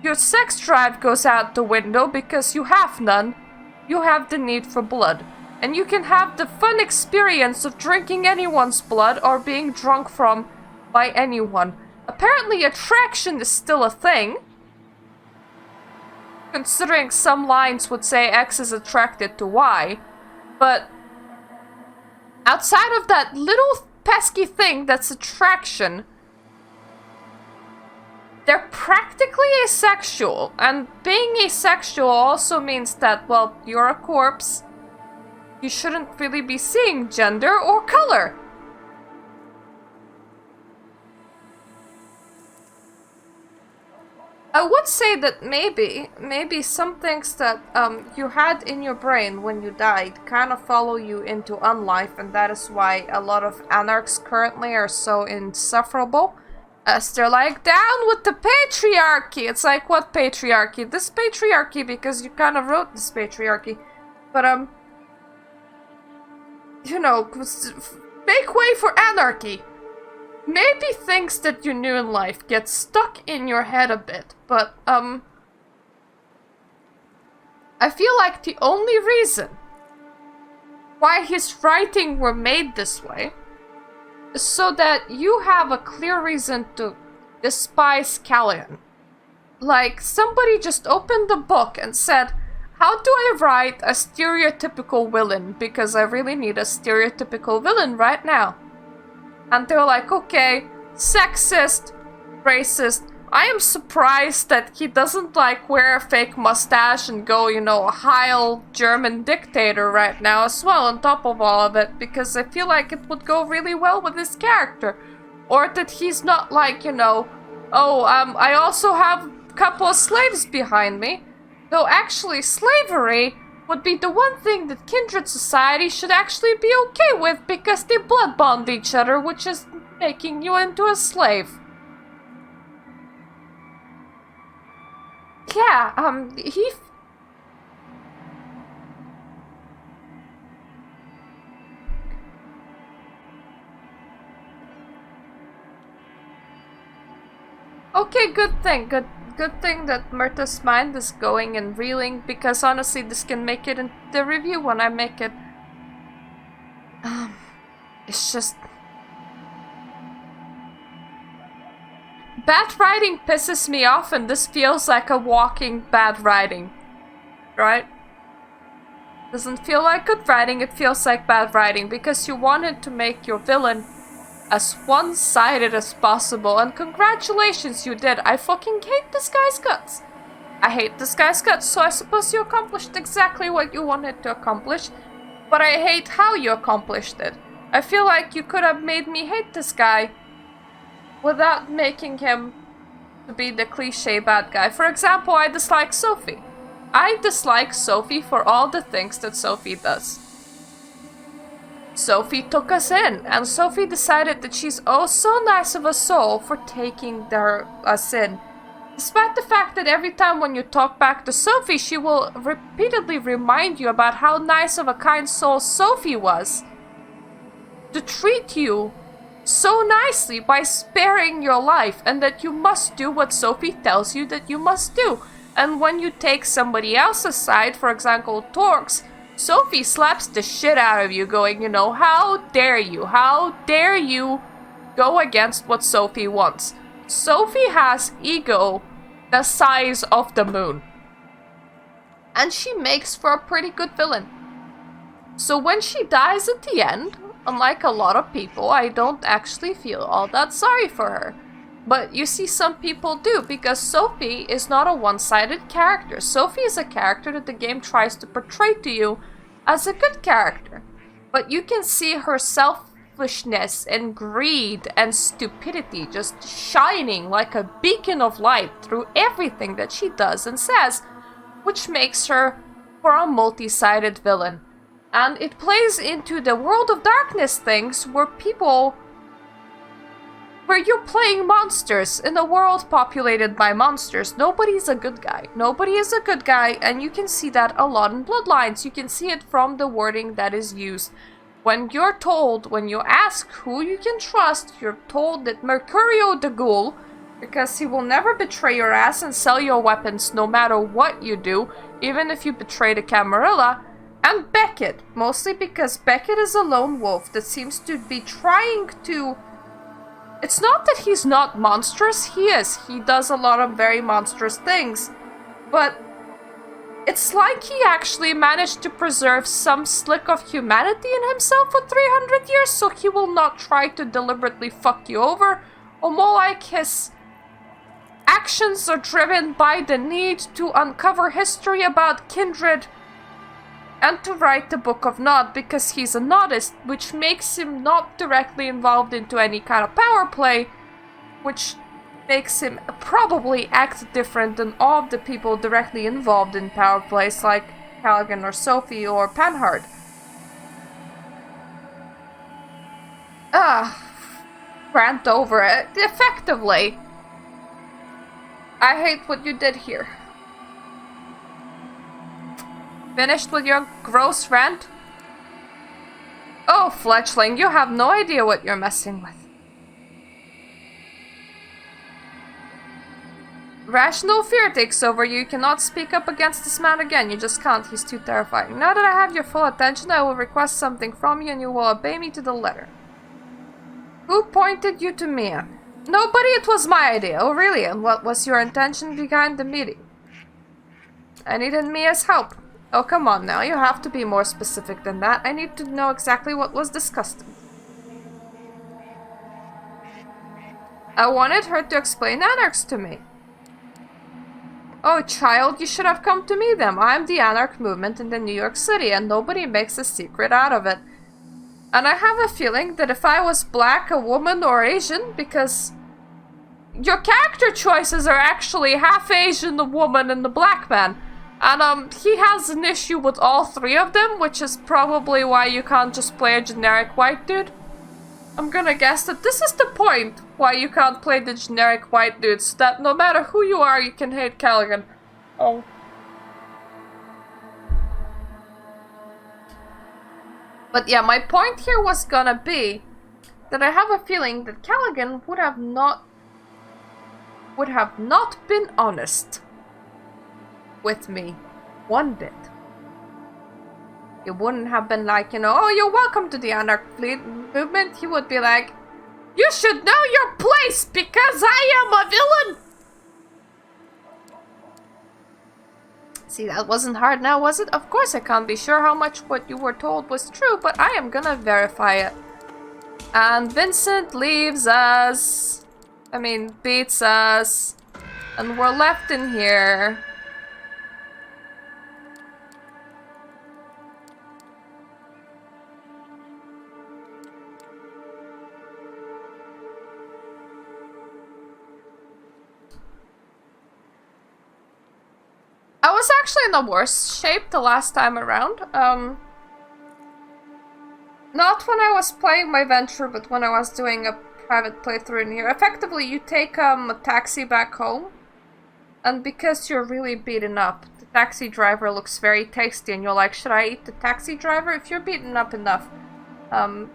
your sex drive goes out the window because you have none. You have the need for blood. And you can have the fun experience of drinking anyone's blood or being drunk from by anyone. Apparently attraction is still a thing, considering some lines would say X is attracted to Y, but outside of that little pesky thing that's attraction, they're practically asexual, and being asexual also means that, well, you're a corpse. You shouldn't really be seeing gender or color. I would say that maybe some things that you had in your brain when you died kind of follow you into unlife, and that is why a lot of anarchs currently are so insufferable. As they're like, down with the patriarchy! It's like, what patriarchy? This patriarchy, because you kind of wrote this patriarchy. But, you know, make way for anarchy! Maybe things that you knew in life get stuck in your head a bit, but, I feel like the only reason why his writing were made this way is so that you have a clear reason to despise Callian. Like, somebody just opened the book and said, how do I write a stereotypical villain? Because I really need a stereotypical villain right now. And they're like, okay, sexist, racist. I am surprised that he doesn't, like, wear a fake mustache and go, you know, a Heil German dictator right now as well on top of all of it, because I feel like it would go really well with his character. Or that he's not like, you know, oh, I also have a couple of slaves behind me. Though actually, slavery would be the one thing that kindred society should actually be okay with, because they blood bond each other, which is making you into a slave. Yeah, okay, good thing, good thing that Myrta's mind is going and reeling, because honestly, this can make it in the review when I make it. It's just... bad writing pisses me off, and this feels like a walking bad writing. Right? Doesn't feel like good writing, it feels like bad writing, because you wanted to make your villain as one-sided as possible, and congratulations, you did. I fucking hate this guy's guts. I hate this guy's guts, so I suppose you accomplished exactly what you wanted to accomplish, but I hate how you accomplished it. I feel like you could have made me hate this guy without making him to be the cliche bad guy. For example, I dislike Sophie. I dislike Sophie for all the things that Sophie does. Sophie took us in, and Sophie decided that she's oh so nice of a soul for taking us in. Despite the fact that every time when you talk back to Sophie, she will repeatedly remind you about how nice of a kind soul Sophie was. To treat you so nicely by sparing your life, and that you must do what Sophie tells you that you must do. And when you take somebody else aside, for example, Torx, Sophie slaps the shit out of you, going, you know, how dare you? How dare you go against what Sophie wants? Sophie has ego the size of the moon. And she makes for a pretty good villain. So when she dies at the end, unlike a lot of people, I don't actually feel all that sorry for her. But you see, some people do, because Sophie is not a one-sided character. Sophie is a character that the game tries to portray to you as a good character. But you can see her selfishness and greed and stupidity just shining like a beacon of light through everything that she does and says, which makes her for a multi-sided villain. And it plays into the World of Darkness things where you're playing monsters in a world populated by monsters. Nobody's a good guy. Nobody is a good guy, and you can see that a lot in Bloodlines. You can see it from the wording that is used. When you're told, when you ask who you can trust, you're told that Mercurio the Ghoul, because he will never betray your ass and sell your weapons no matter what you do, even if you betray the Camarilla, and Beckett, mostly because Beckett is a lone wolf that seems to be trying to... It's not that he's not monstrous, he is. He does a lot of very monstrous things. But it's like he actually managed to preserve some slick of humanity in himself for 300 years, so he will not try to deliberately fuck you over, or more like his actions are driven by the need to uncover history about kindred and to write the Book of Nod, because he's a Nodist, which makes him not directly involved into any kind of power play, which makes him probably act different than all of the people directly involved in power plays, like Callaghan or Sophie or Panhard. Rant over it. Effectively. I hate what you did here. Finished with your gross rant? Oh, fledgling, you have no idea what you're messing with. Rational fear takes over you. You cannot speak up against this man again. You just can't. He's too terrifying. Now that I have your full attention, I will request something from you and you will obey me to the letter. Who pointed you to Mia? Nobody, it was my idea. Oh, really? And what was your intention behind the meeting? I needed Mia's help. Oh, come on now, you have to be more specific than that. I need to know exactly what was discussed. I wanted her to explain Anarchs to me. Oh, child, you should have come to me then. I'm the Anarch movement in the New York City, and nobody makes a secret out of it. And I have a feeling that if I was black, a woman, or Asian, because your character choices are actually half Asian, the woman, and the black man. And, he has an issue with all three of them, which is probably why you can't just play a generic white dude. I'm gonna guess that this is the point why you can't play the generic white dudes, that no matter who you are, you can hate Callaghan. Oh. But yeah, my point here was gonna be that I have a feeling that Callaghan would have not been honest with me one bit. He wouldn't have been like, you know, oh, you're welcome to the Anarch Fleet movement. He would be like, you should know your place because I am a villain. See, that wasn't hard now, was it? Of course I can't be sure how much what you were told was true, but I am gonna verify it. And Vincent leaves us. Beats us. And we're left in here. I was actually in a worse shape the last time around. Not when I was playing my venture, but when I was doing a private playthrough in here. Effectively, you take a taxi back home, And because you're really beaten up, the taxi driver looks very tasty and you're like, should I eat the taxi driver? If you're beaten up enough,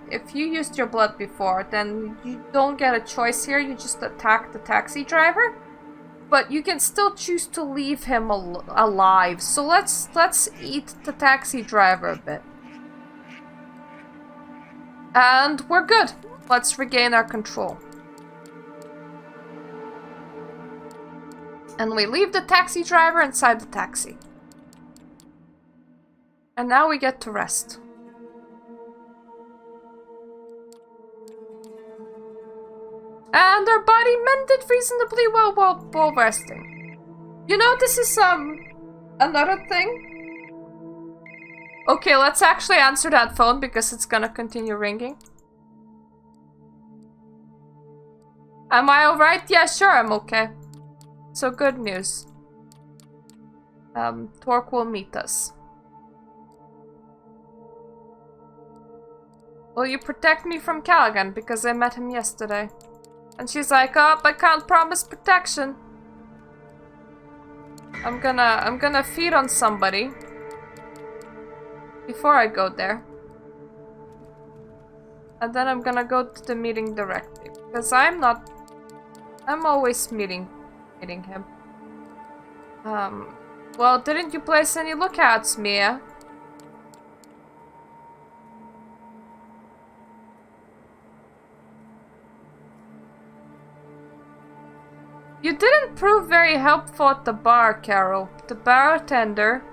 if you used your blood before, then you don't get a choice here, you just attack the taxi driver. But you can still choose to leave him alive, so let's eat the taxi driver a bit. And we're good. Let's regain our control. And we leave the taxi driver inside the taxi. And now we get to rest. And our body mended reasonably well while resting. You know, this is another thing. Okay, let's actually answer that phone because it's gonna continue ringing. Am I alright? Yeah, sure, I'm okay. So good news. Torque will meet us. Will you protect me from Callaghan? Because I met him yesterday. And she's like, oh, I can't promise protection. I'm gonna feed on somebody before I go there. And then I'm gonna go to the meeting directly. Because I'm always meeting him. Well, didn't you place any lookouts, Mia? You didn't prove very helpful at the bar, Carol. The bartender.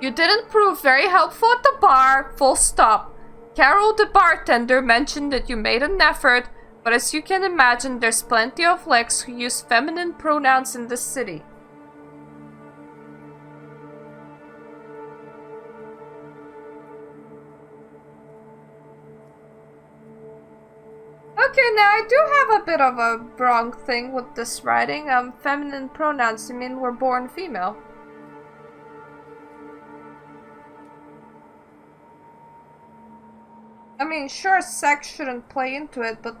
You didn't prove very helpful at the bar, full stop. Carol, the bartender, mentioned that you made an effort, but as you can imagine, there's plenty of legs who use feminine pronouns in this city. Okay, now I do have a bit of a wrong thing with this writing. Feminine pronouns, you mean we're born female? I mean, sure, sex shouldn't play into it, but...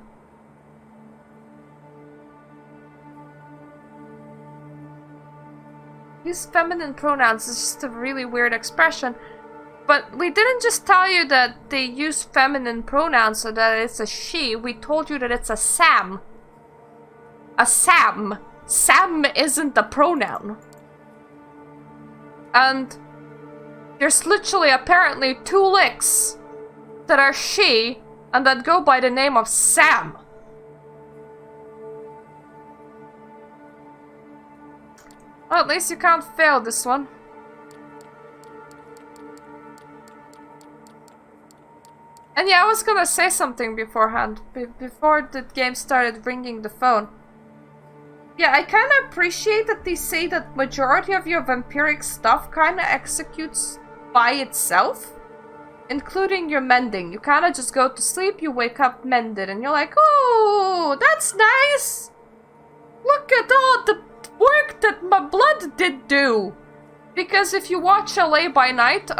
use feminine pronouns is just a really weird expression. But we didn't just tell you that they use feminine pronouns so that it's a she. We told you that it's a Sam. A Sam. Sam isn't a pronoun. And there's literally apparently 2 licks that are she and that go by the name of Sam. Well, at least you can't fail this one. And yeah, I was gonna say something beforehand, before the game started ringing the phone. Yeah, I kinda appreciate that they say that majority of your vampiric stuff kinda executes by itself. Including your mending. You kinda just go to sleep, you wake up mended, and you're like, oh, that's nice! Look at all the work that my blood did do! Because if you watch LA by Night,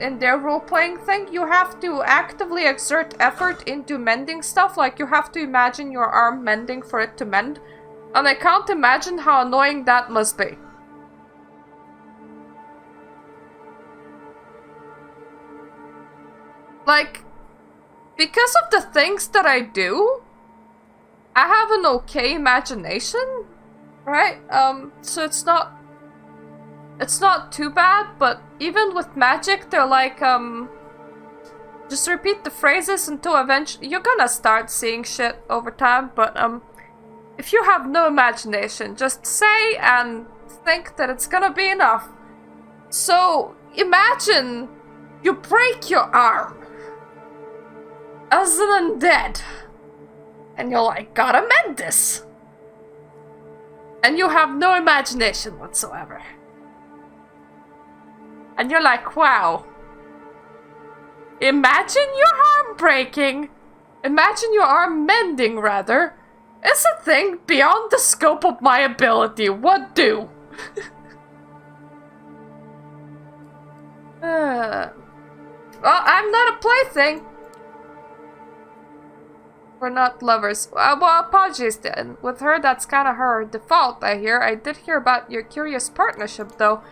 in their role-playing thing, you have to actively exert effort into mending stuff. Like, you have to imagine your arm mending for it to mend. And I can't imagine how annoying that must be. Like, because of the things that I do, I have an okay imagination, right? So it's not too bad, but even with magic, they're like, just repeat the phrases until eventually you're gonna start seeing shit over time, but, if you have no imagination, just say and think that it's gonna be enough. So, imagine you break your arm as an undead, and you're like, gotta mend this. And you have no imagination whatsoever. And you're like, wow. Imagine your arm breaking. Imagine your arm mending, rather. It's a thing beyond the scope of my ability. What do? Well, I'm not a plaything. We're not lovers. Well, apologies then. With her, that's kind of her default, I hear. I did hear about your curious partnership, though.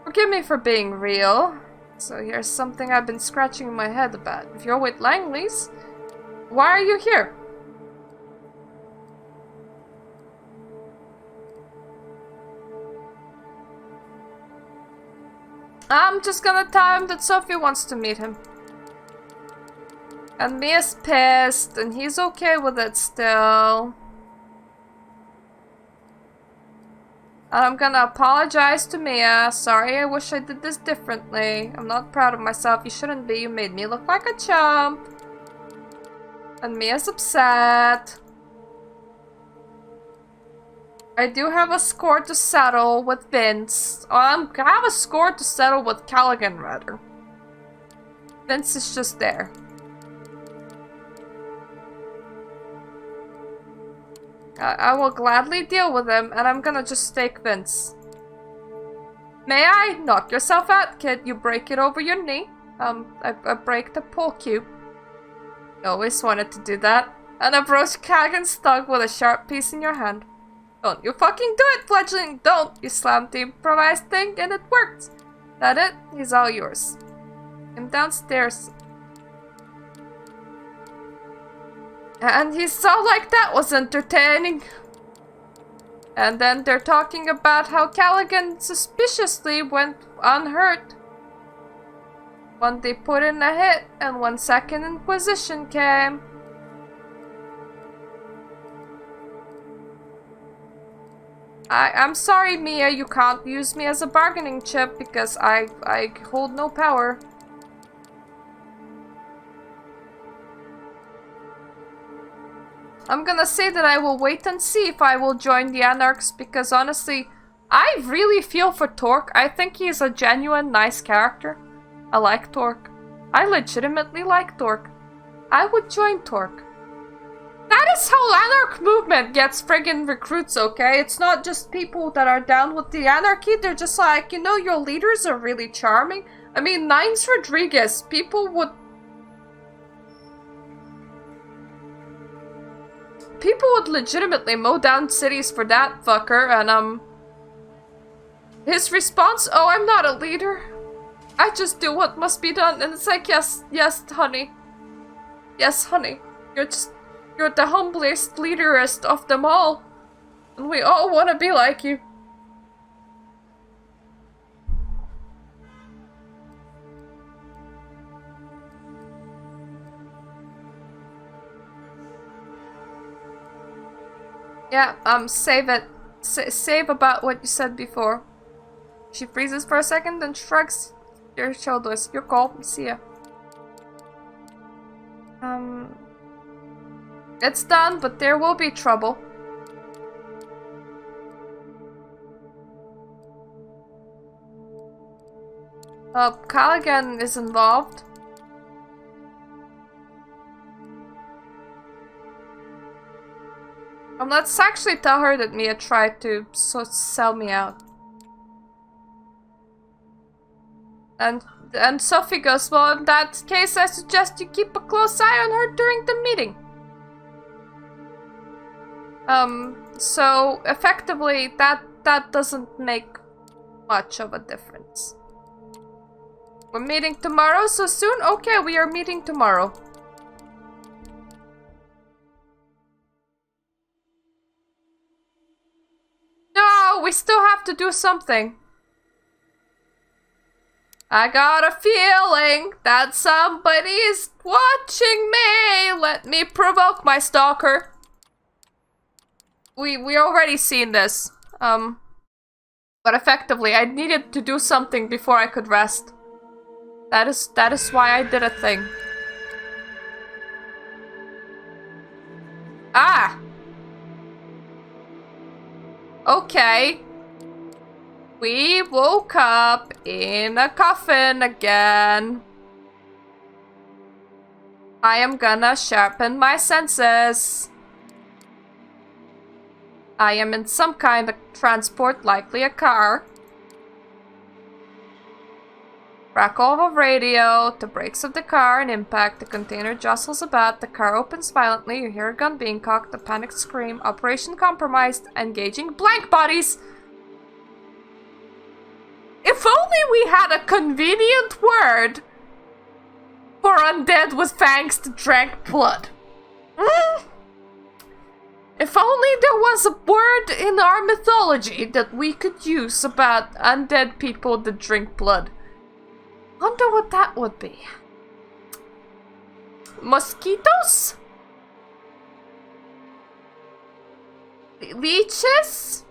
Forgive me for being real. So here's something I've been scratching my head about. If you're with Langley's, why are you here? I'm just gonna tell him that Sophie wants to meet him. And Mia's pissed, and he's okay with it still. And I'm gonna apologize to Mia. Sorry, I wish I did this differently. I'm not proud of myself. You shouldn't be. You made me look like a chump. And Mia's upset. I do have a score to settle with Vince. I have a score to settle with Callaghan, rather. Vince is just there. I will gladly deal with him, and I'm gonna just stake Vince. May I? Knock yourself out, kid. You break it over your knee. I break the pool cue. I always wanted to do that. And approach Callaghan's thug with a sharp piece in your hand. Don't you fucking do it, fledgling! Don't! You slammed the improvised thing, and it worked. That it? He's all yours. Him downstairs. And he saw like that was entertaining. And then they're talking about how Callaghan suspiciously went unhurt when they put in a hit and when Second Inquisition came. I'm sorry, Mia, you can't use me as a bargaining chip because I hold no power. I'm gonna say that I will wait and see if I will join the Anarchs because honestly, I really feel for Torque. I think he is a genuine nice character. I like Torque. I legitimately like Torque. I would join Torque. That is how Anarch movement gets friggin' recruits, okay? It's not just people that are down with the anarchy. They're just like, you know, your leaders are really charming. I mean, Nines Rodriguez, people would legitimately mow down cities for that fucker, and his response, oh, I'm not a leader. I just do what must be done. And it's like, yes, honey. Yes, honey. You're the humblest, leaderest of them all. And we all want to be like you. Yeah, save it. Save about what you said before. She freezes for a second and shrugs your shoulders. You're cold. See ya. It's done, but there will be trouble. Callaghan is involved. Let's actually tell her that Mia tried to sell me out. And Sophie goes, well, in that case, I suggest you keep a close eye on her during the meeting. So effectively, that doesn't make much of a difference. We're meeting tomorrow so soon? Okay, we are meeting tomorrow. No, we still have to do something. I got a feeling that somebody is watching me. Let me provoke my stalker. We already seen this. But effectively, I needed to do something before I could rest. That is why I did a thing. Ah! Okay. We woke up in a coffin again. I am gonna sharpen my senses. I am in some kind of transport, likely a car. Crackle of a radio, the brakes of the car, an impact, the container jostles about, the car opens violently, you hear a gun being cocked, a panicked scream, operation compromised, engaging blank bodies. If only we had a convenient word for undead with fangs that drank blood. If only there was a word in our mythology that we could use about undead people that drink blood. Wonder what that would be. Mosquitoes? Leeches?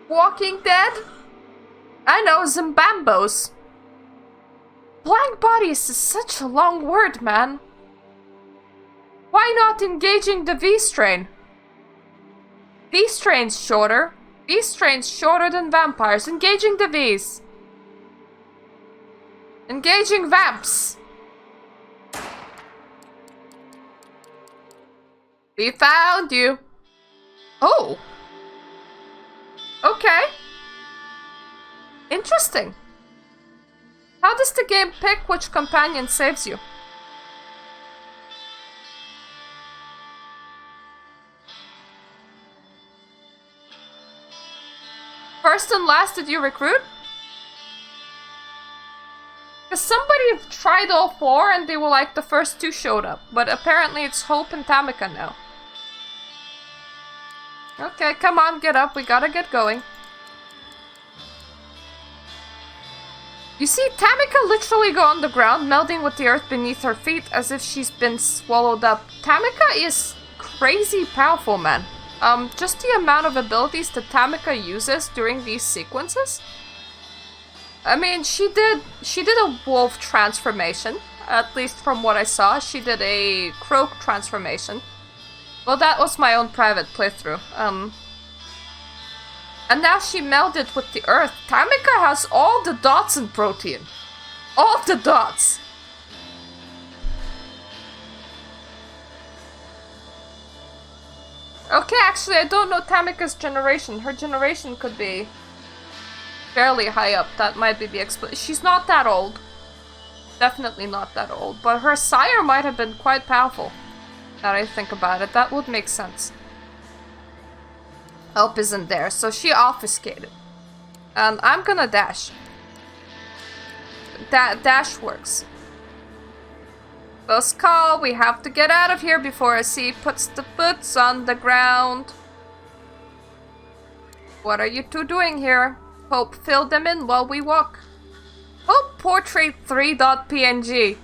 Walking Dead? I know, Zimbambos. Blank bodies is such a long word, man. Why not engaging the V-strain? V-strain's shorter. V-strain's shorter than vampires. Engaging the Vs. Engaging vamps. We found you. Oh. Okay. Interesting. How does the game pick which companion saves you? First and last did you recruit? Because somebody tried all four and they were like the first two showed up. But apparently it's Hope and Tamika now. Okay, come on, get up. We gotta get going. You see Tamika literally go on the ground, melting with the earth beneath her feet as if she's been swallowed up. Tamika is crazy powerful, man. Just the amount of abilities that Tamika uses during these sequences. I mean, she did a wolf transformation, at least from what I saw. She did a croak transformation. Well, that was my own private playthrough. And now she melded with the earth. Tamika has all the dots in Protean. All the dots. Okay, actually, I don't know Tamika's generation. Her generation could be fairly high up. That might be the explanation. She's not that old. Definitely not that old. But her sire might have been quite powerful. Now that I think about it, that would make sense. Help isn't there, so she obfuscated. And I'm gonna dash. Dash works. First call, we have to get out of here before C puts the boots on the ground. What are you two doing here? Hope, fill them in while we walk. Hope portrait 3.png.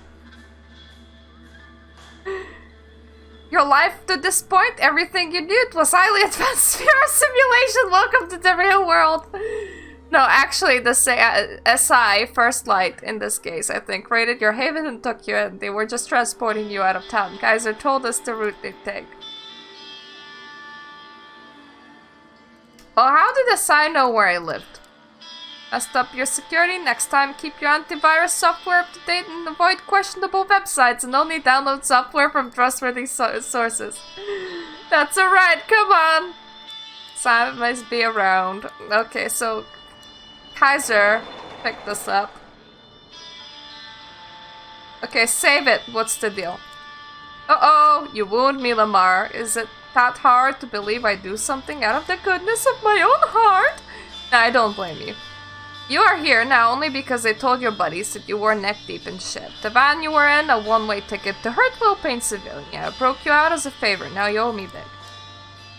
Your life to this point, everything you knew, it was highly advanced sphere simulation. Welcome to the real world. No, actually, the SI, First Light, in this case, I think, raided your haven and took you in. They were just transporting you out of town. Kaiser told us the route they'd take. Well, how did SI know where I lived? Messed up your security. Next time, keep your antivirus software up to date and avoid questionable websites and only download software from trustworthy sources. That's alright, come on! Simon must be around. Okay, so Kaiser picked this up. Okay, save it. What's the deal? Uh-oh, you wound me, Lamar. Is it that hard to believe I do something out of the goodness of my own heart? Nah, I don't blame you. You are here now only because I told your buddies that you were neck deep in shit. The van you were in, a one-way ticket to Hurtville, Pennsylvania. I broke you out as a favor, now you owe me big.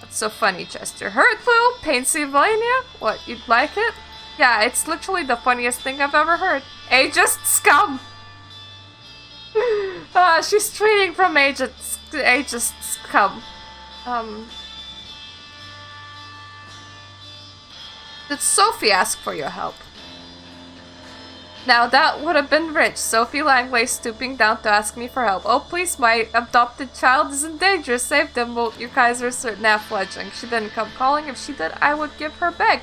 That's so funny, Chester. Hurtville, Pennsylvania? What, you'd like it? Yeah, it's literally the funniest thing I've ever heard. Ageist scum! She's treating from ageist scum. Did Sophie ask for your help? Now that would have been rich. Sophie Langley stooping down to ask me for help. Oh please, my adopted child is in danger. Save them, won't you, Kaiser? Now fledgling. She didn't come calling. If she did, I would give her beg.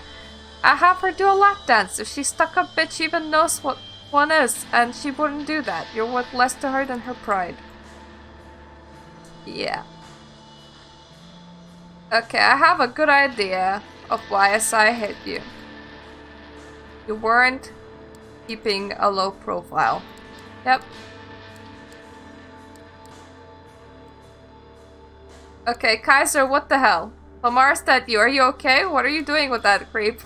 I have her do a lap dance. If she stuck up bitch even knows what one is, and she wouldn't do that. You're worth less to her than her pride. Yeah. Okay, I have a good idea of why SI hit you. You weren't keeping a low profile. Yep. Okay, Kaiser, what the hell? Lamar's at you. Are you okay? What are you doing with that creep?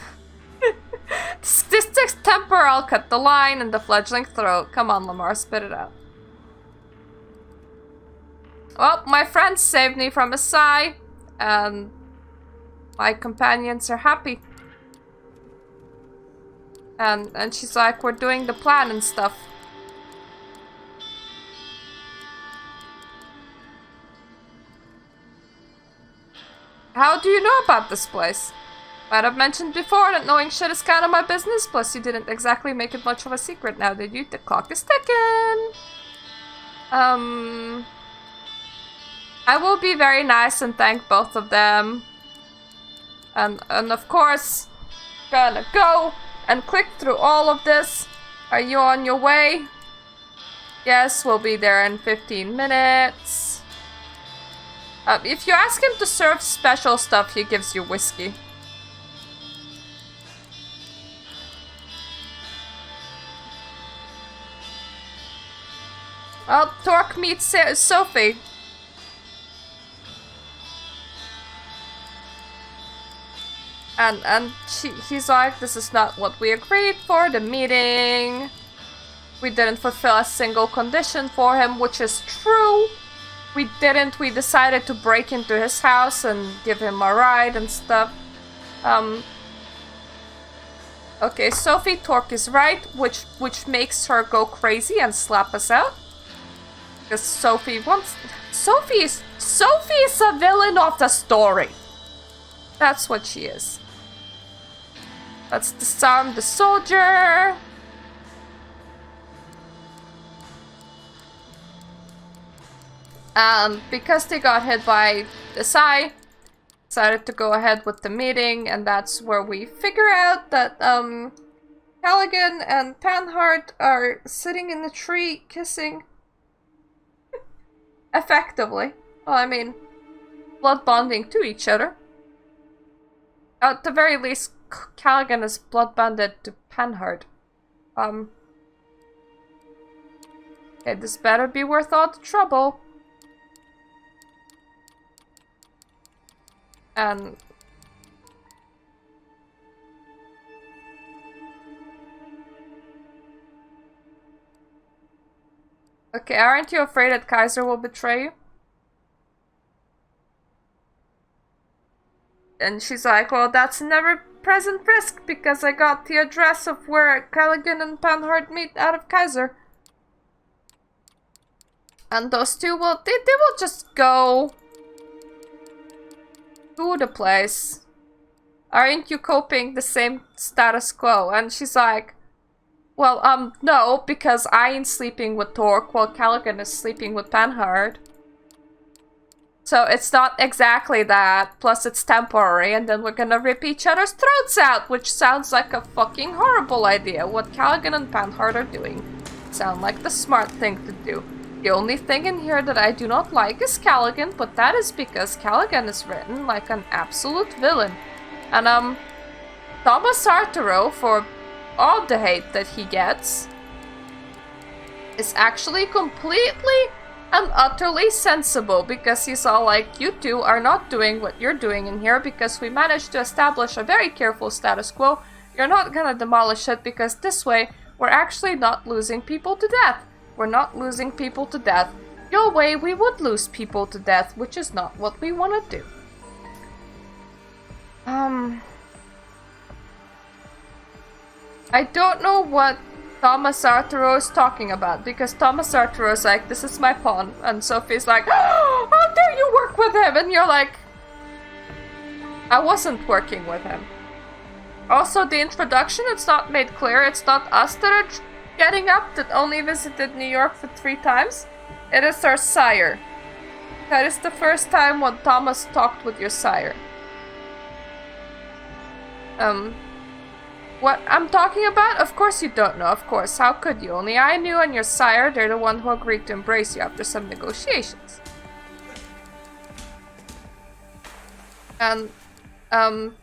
Statistics temper, I'll cut the line and the fledgling throat. Come on, Lamar, spit it out. Well, my friends saved me from a sigh, and my companions are happy. And she's like, we're doing the plan and stuff. How do you know about this place? Might have mentioned before that knowing shit is kind of my business, plus you didn't exactly make it much of a secret now, did you? The clock is ticking! I will be very nice and thank both of them. And of course, gonna go and click through all of this. Are you on your way? Yes, we'll be there in 15 minutes. If you ask him to serve special stuff, he gives you whiskey. Well, Torque meets Sophie. And he's like, this is not what we agreed for the meeting. We didn't fulfill a single condition for him, which is true. We didn't. We decided to break into his house and give him a ride and stuff. Okay, Sophie, Torque is right, which makes her go crazy and slap us out. Because Sophie wants... Sophie is a villain of the story. That's what she is. Let's disarm the soldier. Because they got hit by the Psy, decided to go ahead with the meeting, and that's where we figure out that Callaghan and Panhard are sitting in the tree kissing. Effectively. Well, I mean, blood bonding to each other. At the very least, Callaghan is blood bonded to Panhard. Okay, this better be worth all the trouble. And... okay, aren't you afraid that Kaiser will betray you? And she's like, well, that's an ever-present risk because I got the address of where Callaghan and Panhard meet out of Kaiser. And those two will, they will just go to the place. Aren't you coping the same status quo? And she's like, well, no, because I ain't sleeping with Torque while Callaghan is sleeping with Panhard. So it's not exactly that, plus it's temporary, and then we're gonna rip each other's throats out, which sounds like a fucking horrible idea. What Callaghan and Panhard are doing sound like the smart thing to do. The only thing in here that I do not like is Callaghan, but that is because Callaghan is written like an absolute villain. And, Thomas Arturo, for all the hate that he gets, is actually completely and utterly sensible, because he's all like, you two are not doing what you're doing in here because we managed to establish a very careful status quo. You're not gonna demolish it because this way we're actually not losing people to death. We're not losing people to death. Your way we would lose people to death, which is not what we want to do. I don't know what Thomas Arturo is talking about, because Thomas Arturo is like, this is my pawn, and Sophie's like, oh, how dare you work with him? And you're like, I wasn't working with him. Also, the introduction, it's not made clear, it's not us that are getting up that only visited New York for 3 times. It is our sire. That is the first time when Thomas talked with your sire. What I'm talking about? Of course you don't know, of course. How could you? Only I knew, and your sire, they're the one who agreed to embrace you after some negotiations. And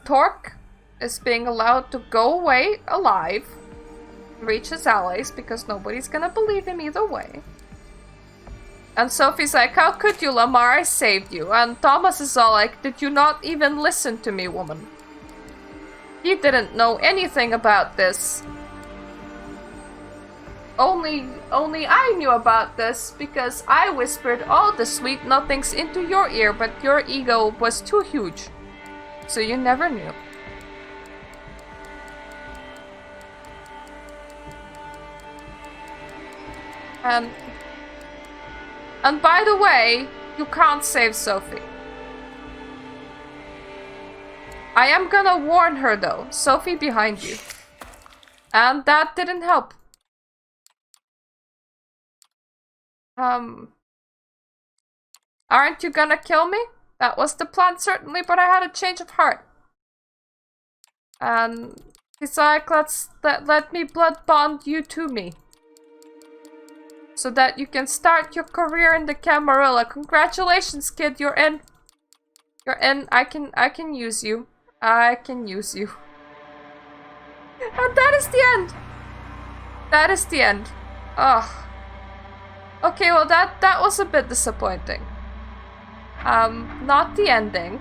Torque is being allowed to go away alive, reach his allies, because nobody's gonna believe him either way. And Sophie's like, how could you, Lamar? I saved you. And Thomas is all like, did you not even listen to me, woman? You didn't know anything about this. Only I knew about this because I whispered all the sweet nothings into your ear, but your ego was too huge. So you never knew. And by the way, you can't save Sophie. I am gonna warn her though. Sophie behind you. And that didn't help. Aren't you gonna kill me? That was the plan certainly, but I had a change of heart. And he's like, let me blood bond you to me. So that you can start your career in the Camarilla. Congratulations, kid, you're in. You're in. I can use you. I can use you. And that is the end. That is the end. Ugh. Okay, well that was a bit disappointing. Not the ending.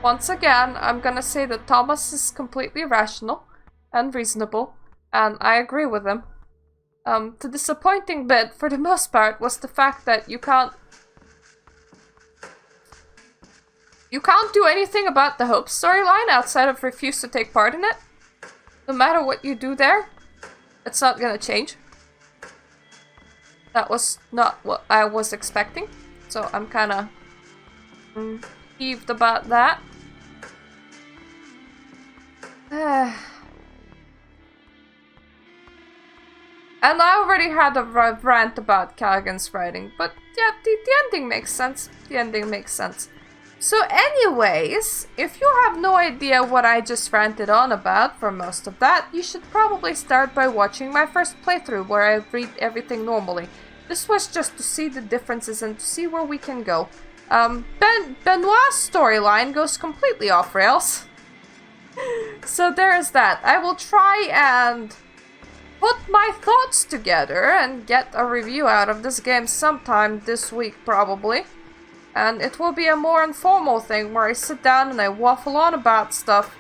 Once again, I'm gonna say that Thomas is completely rational and reasonable, and I agree with him. The disappointing bit, for the most part, was the fact that you can't do anything about the Hope storyline outside of refuse to take part in it. No matter what you do there, it's not gonna change. That was not what I was expecting, so I'm kinda peeved about that. And I already had a rant about Callaghan's writing, but yeah, the ending makes sense. The ending makes sense. So anyways, if you have no idea what I just ranted on about for most of that, you should probably start by watching my first playthrough where I read everything normally. This was just to see the differences and to see where we can go. Benoit's storyline goes completely off rails. So there is that. I will try and put my thoughts together and get a review out of this game sometime this week probably. And it will be a more informal thing where I sit down and I waffle on about stuff.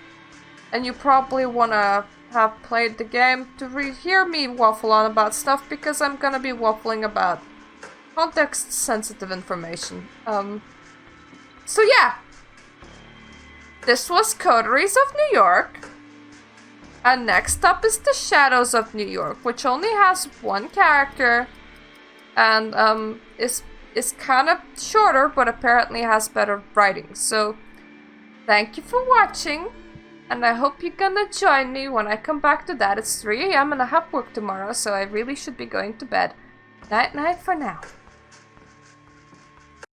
And you probably want to have played the game to hear me waffle on about stuff, because I'm gonna be waffling about context-sensitive information. So yeah. This was Coteries of New York. And next up is The Shadows of New York, which only has one character. And is kind of shorter, but apparently has better writing. So, thank you for watching, and I hope you're gonna join me when I come back to that. It's 3 AM and I have work tomorrow, so I really should be going to bed. Night-night for now.